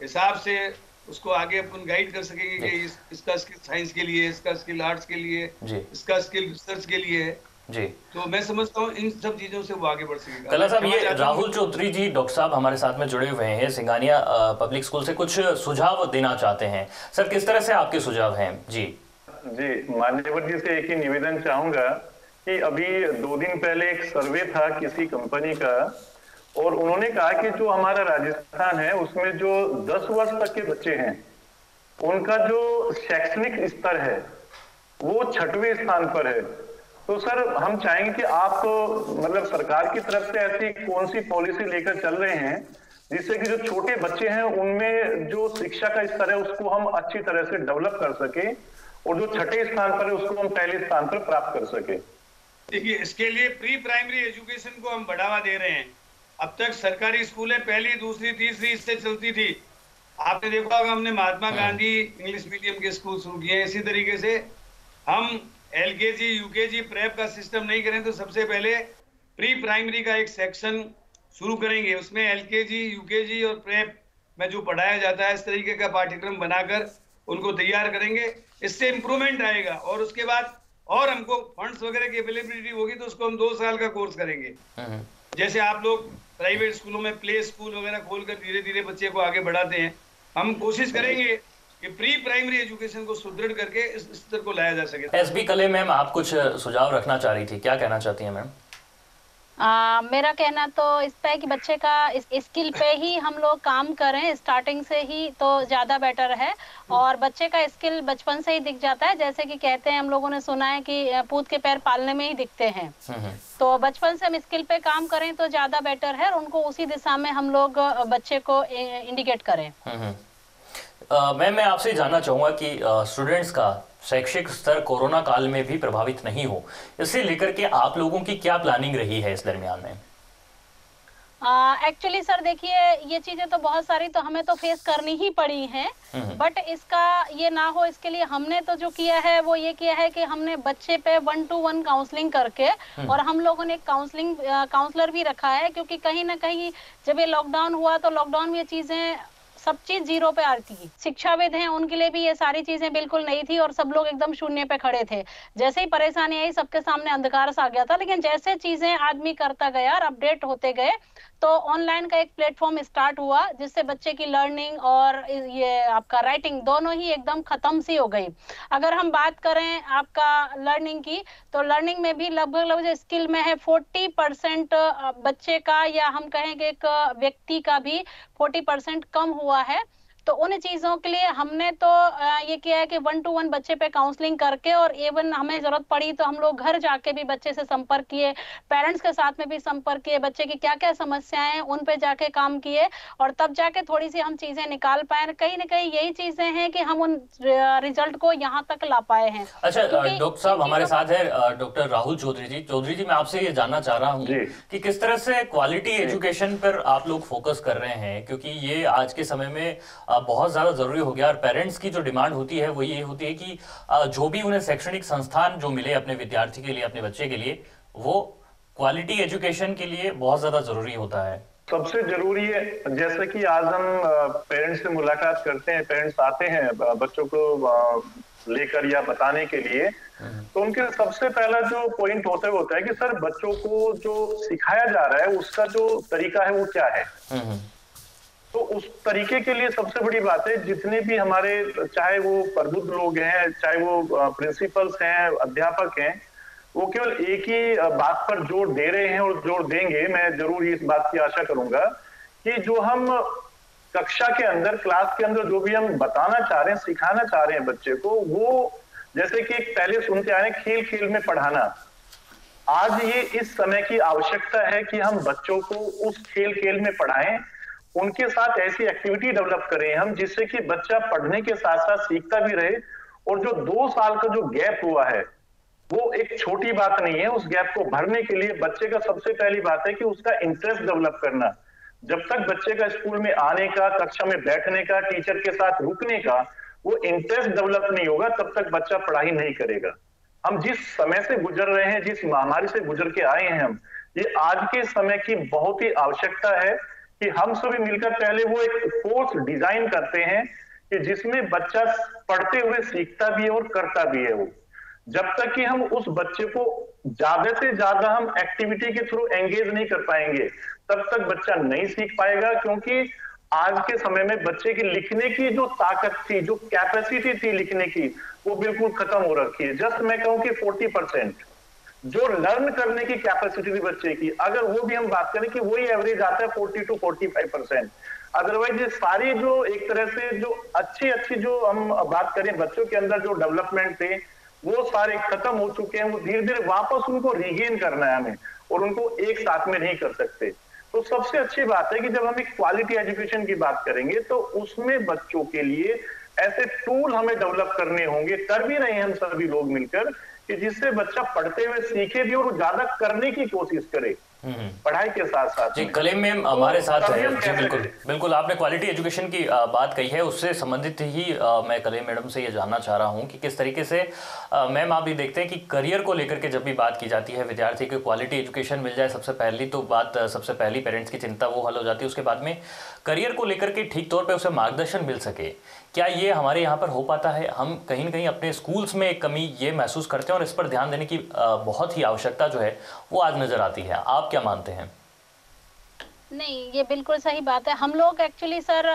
हिसाब से उसको आगे अपन गाइड कर सकेंगे कि इसका स्किल साइंस के लिए, इसका स्किल आर्ट्स के लिए, इसका स्किल रिसर्च के लिए है जी। तो मैं समझता हूँ इन सब चीजों से वो आगे बढ़ सकेगा। कला साहब, ये राहुल चौधरी जी डॉक्टर साहब हमारे साथ में जुड़े हुए हैं सिंघानिया पब्लिक स्कूल से, कुछ सुझाव देना चाहते हैं। सर, किस तरह से आपके सुझाव हैं? जी मान्यवर जी से एक ही निवेदन चाहूंगा कि अभी 2 दिन पहले एक सर्वे था किसी कंपनी का, और उन्होंने कहा कि जो हमारा राजस्थान है उसमें जो 10 वर्ष तक के बच्चे हैं उनका जो शैक्षणिक स्तर है वो 6वें स्थान पर है। तो सर हम चाहेंगे कि आप मतलब सरकार की तरफ से ऐसी कौन सी पॉलिसी लेकर चल रहे हैं जिससे कि जो छोटे बच्चे हैं उनमें जो शिक्षा का स्तर है उसको हम अच्छी तरह से डेवलप कर सके और जो 6ठे स्थान पर है उसको हम पहले स्थान पर प्राप्त कर सके। देखिए, इसके लिए प्री प्राइमरी एजुकेशन को हम बढ़ावा दे रहे हैं। अब तक सरकारी स्कूलें पहली, दूसरी, तीसरी इससे चलती थी। आपने देखा होगा हमने महात्मा गांधी इंग्लिश मीडियम के स्कूल शुरू किए हैं। इसी तरीके से हम LKG, UKG, प्रेप का सिस्टम नहीं करें तो सबसे पहले प्री प्राइमरी का एक सेक्शन शुरू करेंगे। उसमें LKG, UKG और प्रेप में जो पढ़ाया जाता है इस तरीके का पाठ्यक्रम बनाकर उनको तैयार करेंगे। इससे इम्प्रूवमेंट आएगा और उसके बाद और हमको फंड्स वगैरह की अवेलेबिलिटी होगी तो उसको हम 2 साल का कोर्स करेंगे। जैसे आप लोग प्राइवेट स्कूलों में प्ले स्कूल वगैरह खोलकर धीरे धीरे बच्चे को आगे बढ़ाते हैं, हम कोशिश करेंगे कि प्री प्राइमरी एजुकेशन को सुदृढ़ करके इस स्तर को लाया जा सके। एसबी कले मैम, आप कुछ सुझाव रखना चाह रही थी, क्या कहना चाहती हैं मैम? मेरा कहना तो इस पे है कि बच्चे का स्किल पे ही हम लोग काम करें स्टार्टिंग से ही तो ज्यादा बेटर है। और बच्चे का स्किल बचपन से ही दिख जाता है। जैसे कि कहते हैं, हम लोगों ने सुना है कि पूत के पैर पालने में ही दिखते हैं। तो बचपन से हम स्किल पे काम करें तो ज्यादा बेटर है और उनको उसी दिशा में हम लोग बच्चे को इंडिकेट करें। मैं आपसे जानना चाहूंगा कि स्टूडेंट्स का शैक्षिक स्तर कोरोना काल में भी प्रभावित नहीं हो, इसे लेकर के आप लोगों की क्या प्लानिंग रही है इस दरमियान में? एक्चुअली सर देखिए, ये चीजें तो बहुत सारी तो हमें तो फेस करनी ही पड़ी हैं, बट इसका ये ना हो इसके लिए हमने तो जो किया है वो ये किया है कि हमने बच्चे पे 1-to-1 काउंसलिंग करके और हम लोगों ने काउंसलर भी रखा है। क्योंकि कहीं ना कहीं जब ये लॉकडाउन हुआ तो लॉकडाउन में ये चीजें सब चीज जीरो पे आ रही थी। शिक्षाविद हैं उनके लिए भी ये सारी चीजें बिल्कुल नहीं थी और सब लोग एकदम शून्य पे खड़े थे। जैसे ही परेशानी आई सबके सामने अंधकार सा आ गया था। लेकिन जैसे चीजें आदमी करता गया और अपडेट होते गए तो ऑनलाइन का एक प्लेटफॉर्म स्टार्ट हुआ जिससे बच्चे की लर्निंग और ये आपका राइटिंग दोनों ही एकदम खत्म सी हो गई। अगर हम बात करें आपका लर्निंग की तो लर्निंग में भी लगभग जो स्किल में है 40% बच्चे का या हम कहेंगे एक व्यक्ति का भी 40% कम हुआ है। तो उन चीजों के लिए हमने तो ये किया है कि 1-to-1 बच्चे पे काउंसलिंग करके और इवन हमें जरूरत पड़ी तो हम लोग घर जाके भी बच्चे से संपर्क किए, पेरेंट्स के साथ में भी संपर्क किए, बच्चे की क्या क्या समस्याएं हैं उन पे जाके काम किए और तब जाके थोड़ी सी हम चीजें निकाल पाए। कहीं ना कहीं यही चीजें हैं कि हम उन रिजल्ट को यहाँ तक ला पाए हैं। अच्छा डॉक्टर साहब हमारे साथ है डॉक्टर राहुल चौधरी जी। चौधरी जी, मैं आपसे ये जानना चाह रहा हूँ कि किस तरह से क्वालिटी एजुकेशन पर आप लोग फोकस कर रहे हैं, क्योंकि ये आज के समय में बहुत ज्यादा जरूरी हो गया और पेरेंट्स की जो डिमांड होती है वो ये होती है कि जो भी उन्हें शैक्षणिक संस्थान जो मिले अपने विद्यार्थी के लिए, अपने बच्चे के लिए, वो क्वालिटी एजुकेशन के लिए बहुत ज्यादा जरूरी होता है। सबसे जरूरी है, जैसे कि आज हम पेरेंट्स से मुलाकात करते हैं, पेरेंट्स आते हैं बच्चों को लेकर या बताने के लिए, तो उनके सबसे पहला जो पॉइंट होता है कि सर बच्चों को जो सिखाया जा रहा है उसका जो तरीका है वो क्या है। तो उस तरीके के लिए सबसे बड़ी बात है, जितने भी हमारे चाहे वो प्रबुद्ध लोग हैं, चाहे वो प्रिंसिपल्स हैं, अध्यापक हैं, वो केवल एक ही बात पर जोर दे रहे हैं और जोर देंगे। मैं जरूर इस बात की आशा करूंगा कि जो हम कक्षा के अंदर, क्लास के अंदर जो भी हम बताना चाह रहे हैं, सिखाना चाह रहे हैं बच्चे को, वो जैसे कि पहले सुनते आ रहे हैं खेल खेल में पढ़ाना, आज ये इस समय की आवश्यकता है कि हम बच्चों को उस खेल खेल में पढ़ाएं, उनके साथ ऐसी एक्टिविटी डेवलप करें हम जिससे कि बच्चा पढ़ने के साथ साथ सीखता भी रहे। और जो 2 साल का जो गैप हुआ है वो एक छोटी बात नहीं है। उस गैप को भरने के लिए बच्चे का सबसे पहली बात है कि उसका इंटरेस्ट डेवलप करना। जब तक बच्चे का स्कूल में आने का, कक्षा में बैठने का, टीचर के साथ रुकने का वो इंटरेस्ट डेवलप नहीं होगा, तब तक बच्चा पढ़ाई नहीं करेगा। हम जिस समय से गुजर रहे हैं, जिस महामारी से गुजर के आए हैं हम, ये आज के समय की बहुत ही आवश्यकता है कि हम सभी मिलकर पहले वो एक कोर्स डिजाइन करते हैं कि जिसमें बच्चा पढ़ते हुए सीखता भी है और करता भी है। वो जब तक कि हम उस बच्चे को ज्यादा से ज्यादा हम एक्टिविटी के थ्रू एंगेज नहीं कर पाएंगे, तब तक बच्चा नहीं सीख पाएगा। क्योंकि आज के समय में बच्चे की लिखने की जो ताकत थी, जो कैपेसिटी थी लिखने की, वो बिल्कुल खत्म हो रखी है। जस्ट मैं कहूं कि 40% जो लर्न करने की कैपेसिटी थी बच्चे की, अगर वो भी हम बात करें कि वही एवरेज आता है 40 to 45%। अदरवाइज ये सारी जो एक तरह से जो अच्छी जो हम बात करें बच्चों के अंदर जो डेवलपमेंट थे वो सारे खत्म हो चुके हैं। वो धीरे धीरे वापस उनको रिगेन करना है हमें, और उनको एक साथ में नहीं कर सकते। तो सबसे अच्छी बात है कि जब हम एक क्वालिटी एजुकेशन की बात करेंगे तो उसमें बच्चों के लिए ऐसे टूल हमें डेवलप करने होंगे, कर भी रहे हैं हम सभी लोग मिलकर, कि जिससे बच्चा पढ़ते हुए सीखे भी और ज्यादा करने की कोशिश करे पढ़ाई के साथ साथ। जी, कलीम मैम हमारे साथ है। जी बिल्कुल बिल्कुल, आपने क्वालिटी एजुकेशन की बात कही है, उससे संबंधित ही मैं कलीम मैडम से ये जानना चाह रहा हूँ कि किस तरीके से मैम आप भी देखते हैं कि करियर को लेकर के जब भी बात की जाती है, विद्यार्थी को क्वालिटी एजुकेशन मिल जाए, सबसे पहली पेरेंट्स की चिंता वो हल हो जाती है। उसके बाद में करियर को लेकर के ठीक तौर पर उसे मार्गदर्शन मिल सके, क्या ये हमारे यहाँ पर हो पाता है? हम कहीं ना कहीं अपने स्कूल्स में एक कमी ये महसूस करते हैं और इस पर ध्यान देने की बहुत ही आवश्यकता जो है वो आज नजर आती है। आप क्या मानते हैं? नहीं, ये बिल्कुल सही बात है। हम लोग actually sir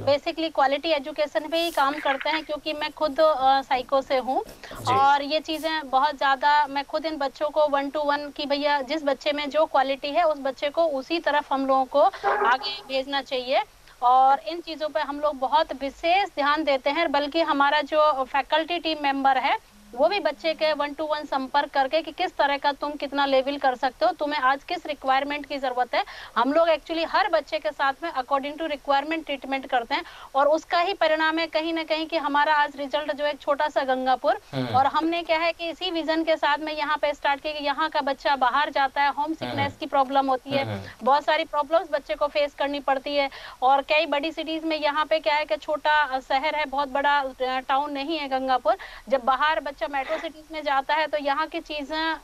basically quality education पे ही काम करते हैं, क्योंकि मैं खुद साइको से हूँ और ये चीज़ें बहुत ज़्यादा मैं खुद इन बच्चों को 1 to 1 की भैया जिस बच्चे में जो क्वालिटी है उस बच्चे को उसी तरफ हम लोगों को आगे भेजना चाहिए, और इन चीज़ों पे हम लोग बहुत विशेष ध्यान देते हैं। बल्कि हमारा जो फैकल्टी टीम मेंबर है वो भी बच्चे के 1 to 1 संपर्क करके कि किस तरह का तुम कितना लेवल कर सकते हो, तुम्हें आज किस रिक्वायरमेंट की जरूरत है। हम लोग एक्चुअली हर बच्चे के साथ में अकॉर्डिंग टू रिक्वायरमेंट ट्रीटमेंट करते हैं, और उसका ही परिणाम है कहीं ना कहीं कि हमारा आज रिजल्ट जो एक छोटा सा गंगापुर, और हमने क्या है कि इसी विजन के साथ में यहाँ पे स्टार्ट किया कि यहाँ का बच्चा बाहर जाता है, होम सिकनेस की प्रॉब्लम होती है, बहुत सारी प्रॉब्लम्स बच्चे को फेस करनी पड़ती है। और कई बड़ी सिटीज में यहाँ पे क्या है कि छोटा शहर है, बहुत बड़ा टाउन नहीं है गंगापुर, जब बाहर बच्चा मेट्रो सिटीज में जाता है तो यहाँ की चीजें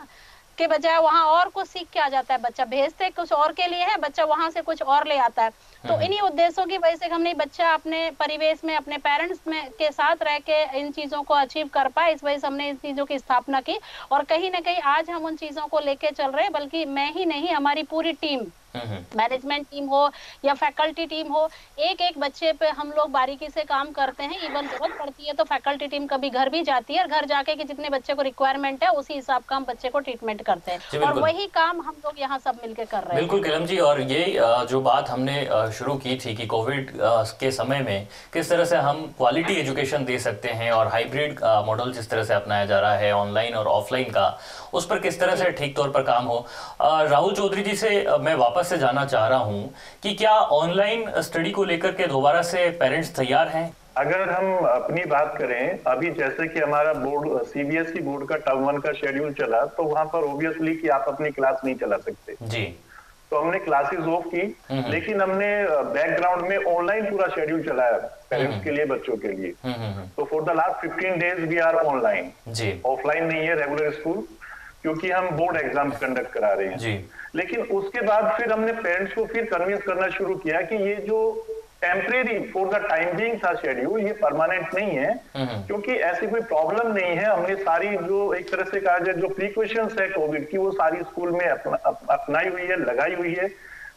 के बजाय वहाँ और कुछ सीख के आ जाता है। बच्चा भेजते कुछ और के लिए है, बच्चा वहां से कुछ और ले आता है। तो इन्हीं उद्देश्यों की वजह से हमने बच्चा अपने परिवेश में अपने पेरेंट्स में के साथ रह के इन चीजों को अचीव कर पाए, इस वजह से हमने इन चीजों की स्थापना की। और कहीं ना कहीं आज हम उन चीजों को लेके चल रहे हैं, बल्कि मैं ही नहीं, हमारी पूरी टीम, मैनेजमेंट टीम हो या फैकल्टी टीम हो, एक एक बच्चे पे हम लोग बारीकी से काम करते हैं। इवन जरूरत पड़ती है तो फैकल्टी टीम कभी घर भी जाती है और घर जाके कि जितने बच्चे को रिक्वायरमेंट है उसी हिसाब का हम बच्चे को ट्रीटमेंट करते हैं, और वही काम हम लोग यहाँ सब मिलकर कर रहे हैं। बिल्कुल कलम जी, और ये जो बात हमने शुरू की थी कि कोविड के समय में किस तरह से हम क्वालिटी एजुकेशन दे सकते हैं और हाइब्रिड मॉडल जिस तरह से अपनाया जा रहा है ऑनलाइन और ऑफलाइन का, उस पर किस तरह से ठीक तौर पर काम हो। राहुल चौधरी जी से मैं वापस से जानना चाह रहा हूं कि क्या ऑनलाइन स्टडी को लेकर के दोबारा से पेरेंट्स तैयार हैं? अगर हम अपनी बात करें, अभी जैसे कि हमारा बोर्ड सीबीएसई बोर्ड का टर्म 1 का शेड्यूल चला, तो वहां पर ऑब्वियसली कि आप अपनी क्लास नहीं चला सकते जी, तो हमने क्लासेस ऑफ की, लेकिन हमने बैकग्राउंड में ऑनलाइन पूरा शेड्यूल चलाया पेरेंट्स के लिए, बच्चों के लिए। तो for the last 15 days we are online जी, ऑफलाइन नहीं है रेगुलर स्कूल, क्योंकि हम बोर्ड एग्जाम कंडक्ट करा रहे हैं जी। लेकिन उसके बाद फिर हमने पेरेंट्स को फिर कन्विंस करना शुरू किया कि ये जो temporary for the time being था शेड्यूल, ये परमानेंट नहीं है, क्योंकि ऐसी कोई प्रॉब्लम नहीं है। हमने सारी जो एक तरह से कहा जाए जो प्रिकॉशंस है कोविड की, वो सारी स्कूल में अपनाई हुई है, लगाई हुई है,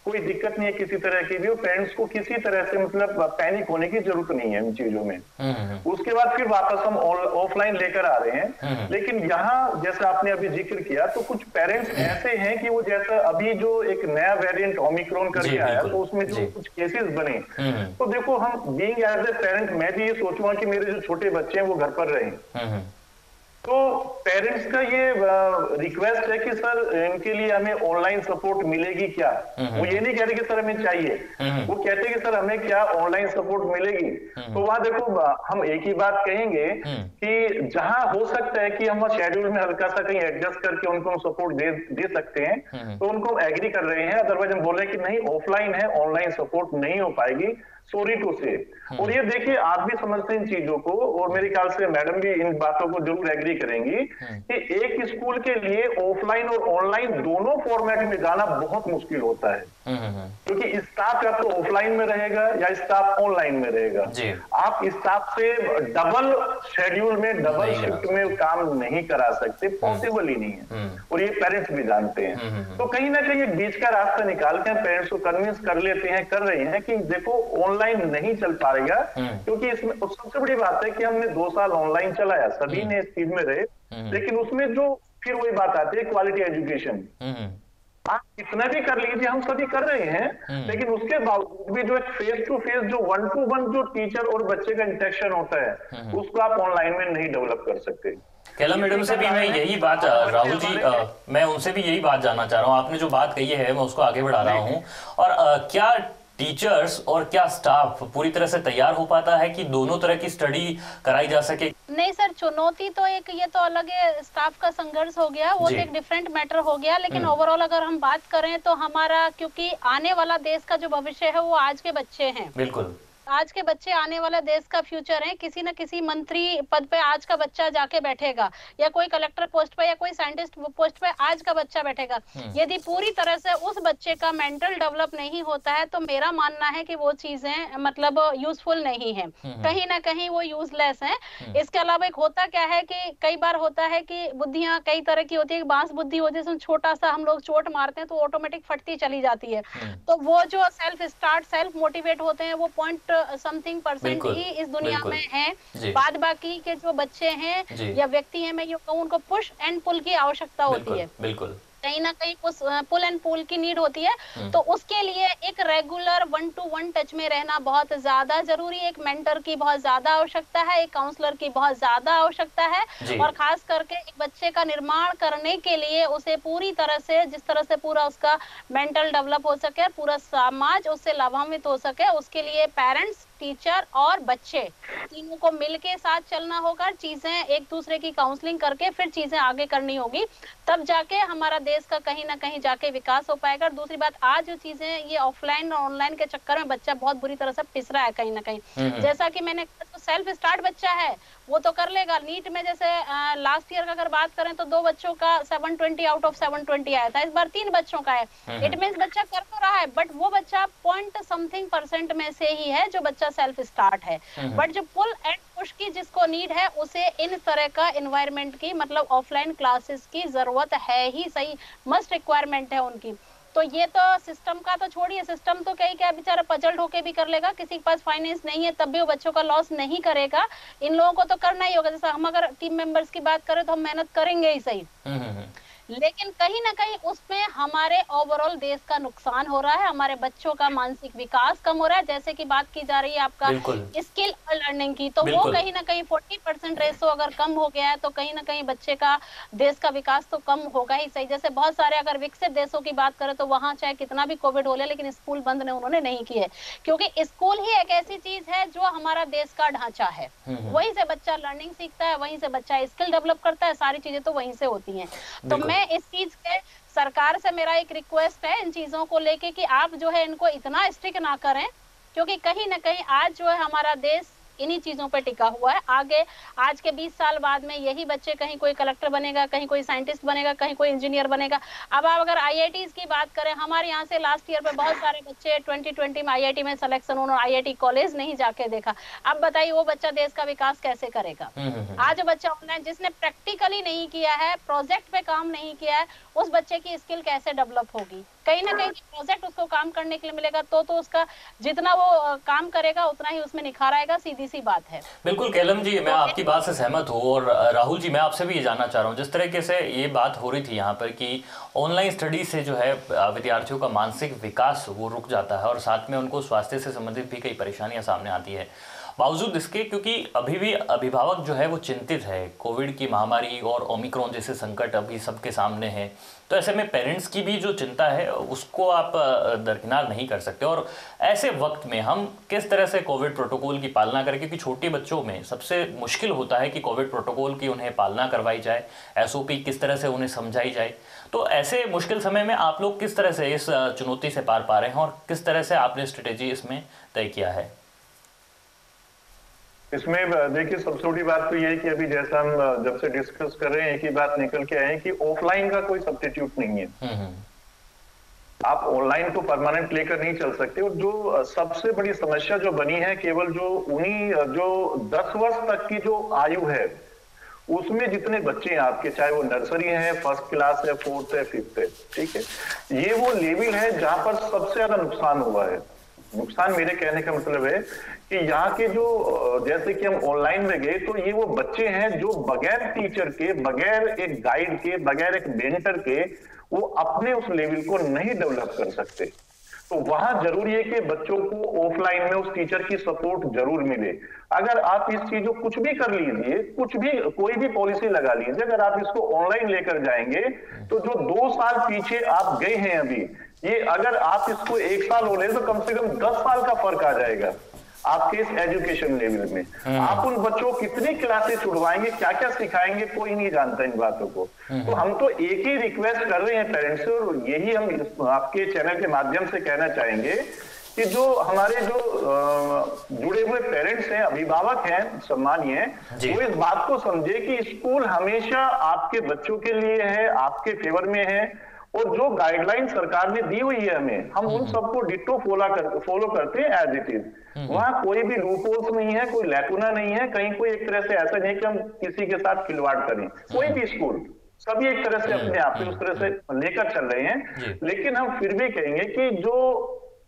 कोई दिक्कत नहीं है किसी तरह की भी। पेरेंट्स को किसी तरह से मतलब पैनिक होने की जरूरत नहीं है इन चीजों में। उसके बाद फिर वापस हम ऑफलाइन लेकर आ रहे हैं। लेकिन यहाँ जैसा आपने अभी जिक्र किया, तो कुछ पेरेंट्स ऐसे हैं कि वो जैसा अभी जो एक नया वेरिएंट ओमिक्रॉन करके आया, तो उसमें जो कुछ केसेस बने, तो देखो हम बीइंग एज ए पेरेंट मैं भी ये सोचूंगा कि मेरे जो छोटे बच्चे हैं वो घर पर रहें, तो पेरेंट्स का ये रिक्वेस्ट है कि सर इनके लिए हमें ऑनलाइन सपोर्ट मिलेगी क्या। वो ये नहीं कह रहे कि सर हमें चाहिए, वो कहते हैं कि सर हमें क्या ऑनलाइन सपोर्ट मिलेगी। तो वहां देखो हम एक ही बात कहेंगे कि जहां हो सकता है कि हम शेड्यूल में हल्का सा कहीं एडजस्ट करके उनको हम सपोर्ट दे सकते हैं, तो उनको एग्री कर रहे हैं। अदरवाइज हम बोल रहे हैं कि नहीं, ऑफलाइन है, ऑनलाइन सपोर्ट नहीं हो पाएगी, सॉरी टू से। और ये देखिए आप भी समझते हैं इन चीजों को, और मेरे ख्याल से मैडम भी इन बातों को जरूर एग्री करेंगी कि एक स्कूल के लिए ऑफलाइन और ऑनलाइन दोनों फॉर्मेट में जाना बहुत मुश्किल होता है, क्योंकि स्टाफ या तो ऑफलाइन में रहेगा या स्टाफ ऑनलाइन में रहेगा। आप स्टाफ से डबल शेड्यूल में डबल शिफ्ट में काम नहीं करा सकते, पॉसिबल ही नहीं है, और ये पेरेंट्स भी जानते हैं। तो कहीं ना कहीं बीच का रास्ता निकाल के पेरेंट्स को कन्विंस कर लेते हैं, कर रहे हैं कि देखो ऑनलाइन नहीं चल पाएगा, क्योंकि इसमें सबसे बड़ी बात है कि हमने 2 साल ऑनलाइन चलाया, सभी ने इस चीज में रहे, लेकिन उसमें जो फिर वही बात आती है क्वालिटी एजुकेशन। आप कितना भी कर लीजिए, हम सभी कर रहे हैं, लेकिन उसके बावजूद भी जो एक फेस टू फेस जो 1-to-1 जो टीचर और बच्चे का इंटरेक्शन होता है उसको आप ऑनलाइन में नहीं डेवलप कर सकते। कैला मैडम से भी मैं यही बात, राहुल जी मैं उनसे भी यही बात जानना चाह रहा हूँ। आपने जो बात कही है मैं उसको आगे बढ़ा रहा हूँ। और क्या टीचर्स और क्या स्टाफ पूरी तरह से तैयार हो पाता है कि दोनों तरह की स्टडी कराई जा सके? नहीं सर, चुनौती तो एक ये तो अलग है, स्टाफ का संघर्ष हो गया, वो तो एक डिफरेंट मैटर हो गया। लेकिन ओवरऑल अगर हम बात करें तो हमारा, क्योंकि आने वाला देश का जो भविष्य है वो आज के बच्चे हैं। बिल्कुल, आज के बच्चे आने वाले देश का फ्यूचर है। किसी न किसी मंत्री पद पे आज का बच्चा जाके बैठेगा, या कोई कलेक्टर पोस्ट पे या कोई साइंटिस्ट पोस्ट पे आज का बच्चा बैठेगा। यदि पूरी तरह से उस बच्चे का मेंटल डेवलप नहीं होता है तो मेरा मानना है कि वो चीजें मतलब यूजफुल नहीं है, कहीं ना कहीं वो यूजलेस है। इसके अलावा एक होता क्या है कि कई बार होता है कि बुद्धियां कई तरह की होती है। बांस बुद्धि होती है, छोटा सा हम लोग चोट मारते हैं तो ऑटोमेटिक फटती चली जाती है। तो वो जो सेल्फ स्टार्ट, सेल्फ मोटिवेट होते हैं, वो पॉइंट समथिंग परसेंट ही इस दुनिया में है। बाद बाकी के जो बच्चे हैं या व्यक्ति हैं, मैं ये कहूँ, उनको पुश एंड पुल की आवश्यकता होती है। बिल्कुल, कहीं ना कहीं उस पुल एंड पुल की नीड होती है। तो उसके लिए एक रेगुलर 1-to-1 टच में रहना बहुत ज्यादा जरूरी है। एक मेंटर की बहुत ज्यादा आवश्यकता है, एक काउंसलर की बहुत ज्यादा आवश्यकता है। और खास करके एक बच्चे का निर्माण करने के लिए उसे पूरी तरह से, जिस तरह से पूरा उसका मेंटल डेवलप हो सके, पूरा समाज उससे लाभान्वित हो सके, उसके लिए पेरेंट्स, टीचर और बच्चे तीनों को मिलके साथ चलना होगा। चीजें एक दूसरे की काउंसलिंग करके फिर चीजें आगे करनी होगी, तब जाके हमारा देश का कहीं ना कहीं जाके विकास हो पाएगा। दूसरी बात, आज जो चीजें ये ऑफलाइन और ऑनलाइन के चक्कर में बच्चा बहुत बुरी तरह से पिस रहा है कहीं ना कहीं। जैसा कि मैंने कहा, तो सेल्फ स्टार्ट बच्चा है वो तो कर लेगा। नीट में जैसे लास्ट ईयर का अगर बात करें तो 2 बच्चों का 720 आउट ऑफ 720 आया था, इस बार 3 बच्चों का है। इट मींस बच्चा कर तो रहा है, बट वो बच्चा .something% में से ही है जो बच्चा सेल्फ स्टार्ट है। बट जो पुल एंड पुश की जिसको नीड है, उसे इन तरह का एनवायरनमेंट की, मतलब ऑफलाइन क्लासेस की जरूरत है ही, सही मस्ट रिक्वायरमेंट है उनकी। तो ये तो सिस्टम का तो छोड़िए, सिस्टम तो कहीं क्या बेचारा पजल्ड होके भी कर लेगा। किसी के पास फाइनेंस नहीं है तब भी वो बच्चों का लॉस नहीं करेगा। इन लोगों को तो करना ही होगा। जैसे हम अगर टीम मेंबर्स की बात करें तो हम मेहनत करेंगे ही सही, लेकिन कहीं ना कहीं उसमें हमारे ओवरऑल देश का नुकसान हो रहा है, हमारे बच्चों का मानसिक विकास कम हो रहा है। जैसे कि बात की जा रही है आपका स्किल लर्निंग की, तो वो कहीं ना कहीं 40% रेशो अगर कम हो गया है तो कहीं ना कहीं बच्चे का, देश का विकास तो कम होगा ही सही। जैसे बहुत सारे अगर विकसित देशों की बात करें तो वहां चाहे कितना भी कोविड हो ले, लेकिन स्कूल बंद उन्होंने नहीं किए, क्योंकि स्कूल ही एक ऐसी चीज है जो हमारा देश का ढांचा है। वहीं से बच्चा लर्निंग सीखता है, वहीं से बच्चा स्किल डेवलप करता है, सारी चीजें तो वहीं से होती हैं। तो मैं इस चीज के, सरकार से मेरा एक रिक्वेस्ट है इन चीजों को लेके कि आप जो है इनको इतना स्ट्रिक्ट ना करें, क्योंकि कहीं ना कहीं आज जो है हमारा देश इन्हीं चीजों पर टिका हुआ है। आगे आज के 20 साल बाद में यही बच्चे, कहीं कोई कलेक्टर बनेगा, कहीं कोई साइंटिस्ट बनेगा, कहीं कोई इंजीनियर बनेगा। अब आप अगर IITs की बात करें, हमारे यहाँ से लास्ट ईयर पे बहुत सारे बच्चे 2020 में IIT में सिलेक्शन, उन्होंने IIT कॉलेज नहीं जाके देखा। अब बताइए वो बच्चा देश का विकास कैसे करेगा? आज बच्चा ऑनलाइन, जिसने प्रैक्टिकली नहीं किया है, प्रोजेक्ट पे काम नहीं किया है, उस बच्चे की स्किल कैसे डेवलप होगी? कहीं ना कहीं प्रोजेक्ट उसको काम करने के लिए मिलेगा तो उसका जितना वो काम करेगा उतना ही उसमें निखार आएगा, सीधी सी बात है। बिल्कुल कैलम जी, मैं आपकी बात से सहमत हूँ। और राहुल जी, मैं आपसे भी ये जानना चाह रहा हूँ, जिस तरीके से ये बात हो रही थी यहाँ पर कि ऑनलाइन स्टडी से जो है विद्यार्थियों का मानसिक विकास वो रुक जाता है और साथ में उनको स्वास्थ्य से संबंधित भी कई परेशानियां सामने आती है। बावजूद इसके, क्योंकि अभी भी अभिभावक जो है वो चिंतित है, कोविड की महामारी और ओमिक्रॉन जैसे संकट अभी सबके सामने है, तो ऐसे में पेरेंट्स की भी जो चिंता है उसको आप दरकिनार नहीं कर सकते। और ऐसे वक्त में हम किस तरह से कोविड प्रोटोकॉल की पालना करें, क्योंकि छोटे बच्चों में सबसे मुश्किल होता है कि कोविड प्रोटोकॉल की उन्हें पालना करवाई जाए, SOP किस तरह से उन्हें समझाई जाए। तो ऐसे मुश्किल समय में आप लोग किस तरह से इस चुनौती से पार पा रहे हैं और किस तरह से आपने स्ट्रेटेजी इसमें तय किया है? इसमें देखिए, सबसे बड़ी बात तो ये है कि अभी जैसा हम जब से डिस्कस कर रहे हैं, एक ही बात निकल के आए कि ऑफलाइन का कोई सब्स्टिट्यूट नहीं है। आप ऑनलाइन तो परमानेंट लेकर नहीं चल सकते। और जो सबसे बड़ी समस्या जो बनी है, केवल जो उन्हीं जो 10 वर्ष तक की जो आयु है उसमें जितने बच्चे हैं आपके, चाहे वो नर्सरी है, फर्स्ट क्लास है, 4th है, 5th है, ठीक है, ये वो लेवल है जहां पर सबसे ज्यादा नुकसान हुआ है। नुकसान मेरे कहने का मतलब है कि यहाँ के जो जैसे कि हम ऑनलाइन में गए तो ये वो बच्चे हैं जो बगैर टीचर के, बगैर एक गाइड के, बगैर एक मेंटर के वो अपने उस लेवल को नहीं डेवलप कर सकते। तो वहां जरूरी है कि बच्चों को ऑफलाइन में उस टीचर की सपोर्ट जरूर मिले। अगर आप इस चीज को कुछ भी कर लीजिए, कुछ भी कोई भी पॉलिसी लगा लीजिए, अगर आप इसको ऑनलाइन लेकर जाएंगे तो जो 2 साल पीछे आप गए हैं अभी, ये अगर आप इसको 1 साल हो ले तो कम से कम 10 साल का फर्क आ जाएगा आपके इस एजुकेशन लेवल में। आप उन बच्चों को कितनी क्लासेस छुड़वाएंगे, क्या क्या सिखाएंगे, कोई नहीं जानता इन बातों को। तो हम तो एक ही रिक्वेस्ट कर रहे हैं पेरेंट्स से, और यही हम आपके चैनल के माध्यम से कहना चाहेंगे कि जो हमारे जो जुड़े हुए पेरेंट्स हैं, अभिभावक हैं सम्मानीय, वो इस बात को समझे कि स्कूल हमेशा आपके बच्चों के लिए है, आपके फेवर में है, और जो गाइडलाइन सरकार ने दी हुई है हमें, हम उन सबको डिट्टो फॉलो करते हैं एज इट इज। वहां कोई भी लूप होल्स नहीं है, कोई लैकुना नहीं है, कहीं कोई एक तरह से ऐसा नहीं कि हम किसी के साथ खिलवाड़ करें। कोई भी स्कूल सभी एक तरह से अपने आप उस तरह से लेकर चल रहे हैं। लेकिन हम फिर भी कहेंगे कि जो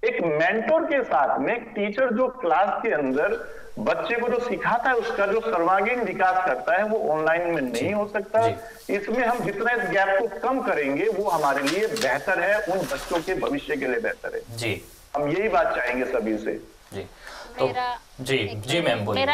एक मेंटोर के साथ में एक टीचर जो क्लास के अंदर बच्चे को जो सिखाता है, उसका जो सर्वांगीण विकास करता है, वो ऑनलाइन में नहीं हो सकता। इसमें हम जितना इस गैप को कम करेंगे वो हमारे लिए बेहतर है, उन बच्चों के भविष्य के लिए बेहतर है। जी, हम यही बात चाहेंगे सभी से। जी तो जी मैम बोलिए।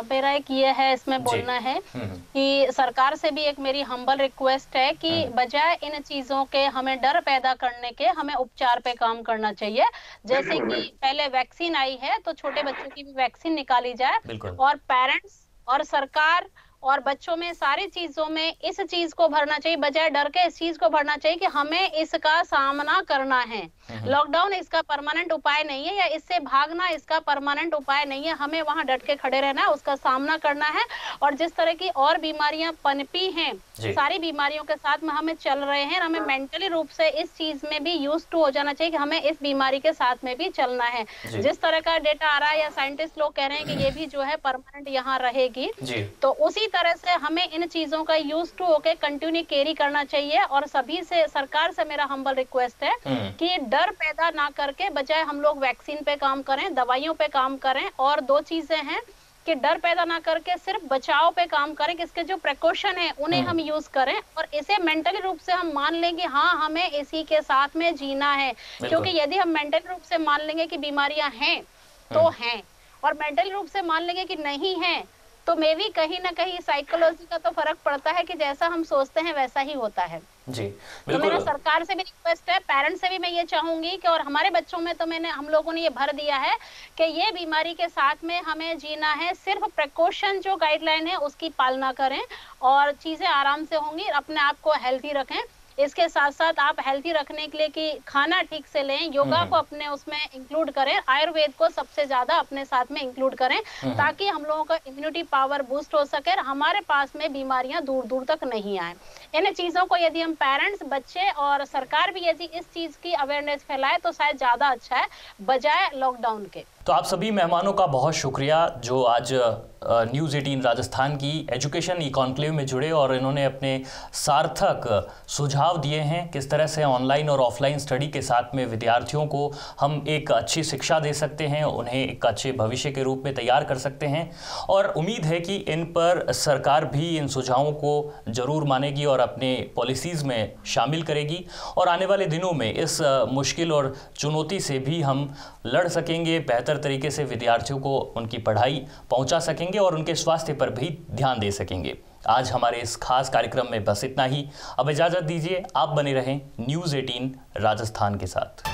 मेरा एक ये है इसमें बोलना है कि सरकार से भी एक मेरी हम्बल रिक्वेस्ट है कि बजाय इन चीजों के हमें डर पैदा करने के, हमें उपचार पे काम करना चाहिए। जैसे कि पहले वैक्सीन आई है तो छोटे बच्चों की भी वैक्सीन निकाली जाए, और पेरेंट्स और सरकार और बच्चों में सारी चीजों में इस चीज को भरना चाहिए, बजाय डर के इस चीज को भरना चाहिए कि हमें इसका सामना करना है। लॉकडाउन इसका परमानेंट उपाय नहीं है, या इससे भागना इसका परमानेंट उपाय नहीं है। हमें वहां डट के खड़े रहना है, उसका सामना करना है। और जिस तरह की और बीमारियां पनपी हैं, सारी बीमारियों के साथ में हमें चल रहे हैं, हमें मेंटली रूप से इस चीज में भी यूज्ड टू हो जाना चाहिए कि हमें इस बीमारी के साथ में भी चलना है। जिस तरह का डेटा आ रहा है या साइंटिस्ट लोग कह रहे हैं कि ये भी जो है परमानेंट यहाँ रहेगी, तो उसी तरह से हमें इन चीजों का यूज टू होके कंटिन्यू कैरी करना चाहिए। और सभी से, सरकार से मेरा हम्बल रिक्वेस्ट है कि डर पैदा ना करके बजाय हम लोग वैक्सीन पे काम करें, दवाइयों पे काम करें। और 2 चीजें हैं कि डर पैदा ना करके सिर्फ बचाव पे काम करें, कि इसके जो प्रिकॉशन है उन्हें हम यूज करें, और इसे मेंटली रूप से हम मान लेंगे हाँ हमें इसी के साथ में जीना है। क्योंकि यदि हम मेंटली रूप से मान लेंगे कि बीमारियां हैं तो हैं, और मेंटली रूप से मान लेंगे कि नहीं है, तो मे भी कहीं ना कहीं साइकोलॉजी का तो फर्क पड़ता है कि जैसा हम सोचते हैं वैसा ही होता है। जी तो मेरा सरकार से भी रिक्वेस्ट है, पेरेंट्स से भी मैं ये चाहूंगी कि, और हमारे बच्चों में तो हम लोगों ने ये भर दिया है कि ये बीमारी के साथ में हमें जीना है। सिर्फ प्रिकॉशन जो गाइडलाइन है उसकी पालना करें और चीजें आराम से होंगी। अपने आप को हेल्थी रखें। इसके साथ साथ आप हेल्थी रखने के लिए कि खाना ठीक से लें, योगा को अपने उसमें इंक्लूड करें, आयुर्वेद को सबसे ज्यादा अपने साथ में इंक्लूड करें, ताकि हम लोगों का इम्यूनिटी पावर बूस्ट हो सके और हमारे पास में बीमारियां दूर दूर तक नहीं आए। इन चीजों को यदि हम पेरेंट्स, बच्चे और सरकार भी यदि इस चीज की अवेयरनेस फैलाए तो शायद ज्यादा अच्छा है बजाय लॉकडाउन के। तो आप सभी मेहमानों का बहुत शुक्रिया जो आज न्यूज़ 18 राजस्थान की एजुकेशन ई कॉन्क्लेव में जुड़े और इन्होंने अपने सार्थक सुझाव दिए हैं किस तरह से ऑनलाइन और ऑफलाइन स्टडी के साथ में विद्यार्थियों को हम एक अच्छी शिक्षा दे सकते हैं, उन्हें एक अच्छे भविष्य के रूप में तैयार कर सकते हैं। और उम्मीद है कि इन पर सरकार भी इन सुझावों को ज़रूर मानेगी और अपने पॉलिसीज़ में शामिल करेगी और आने वाले दिनों में इस मुश्किल और चुनौती से भी हम लड़ सकेंगे, बेहतर तरीके से विद्यार्थियों को उनकी पढ़ाई पहुंचा सकेंगे और उनके स्वास्थ्य पर भी ध्यान दे सकेंगे। आज हमारे इस खास कार्यक्रम में बस इतना ही। अब इजाज़त दीजिए, आप बने रहें न्यूज़ 18 राजस्थान के साथ।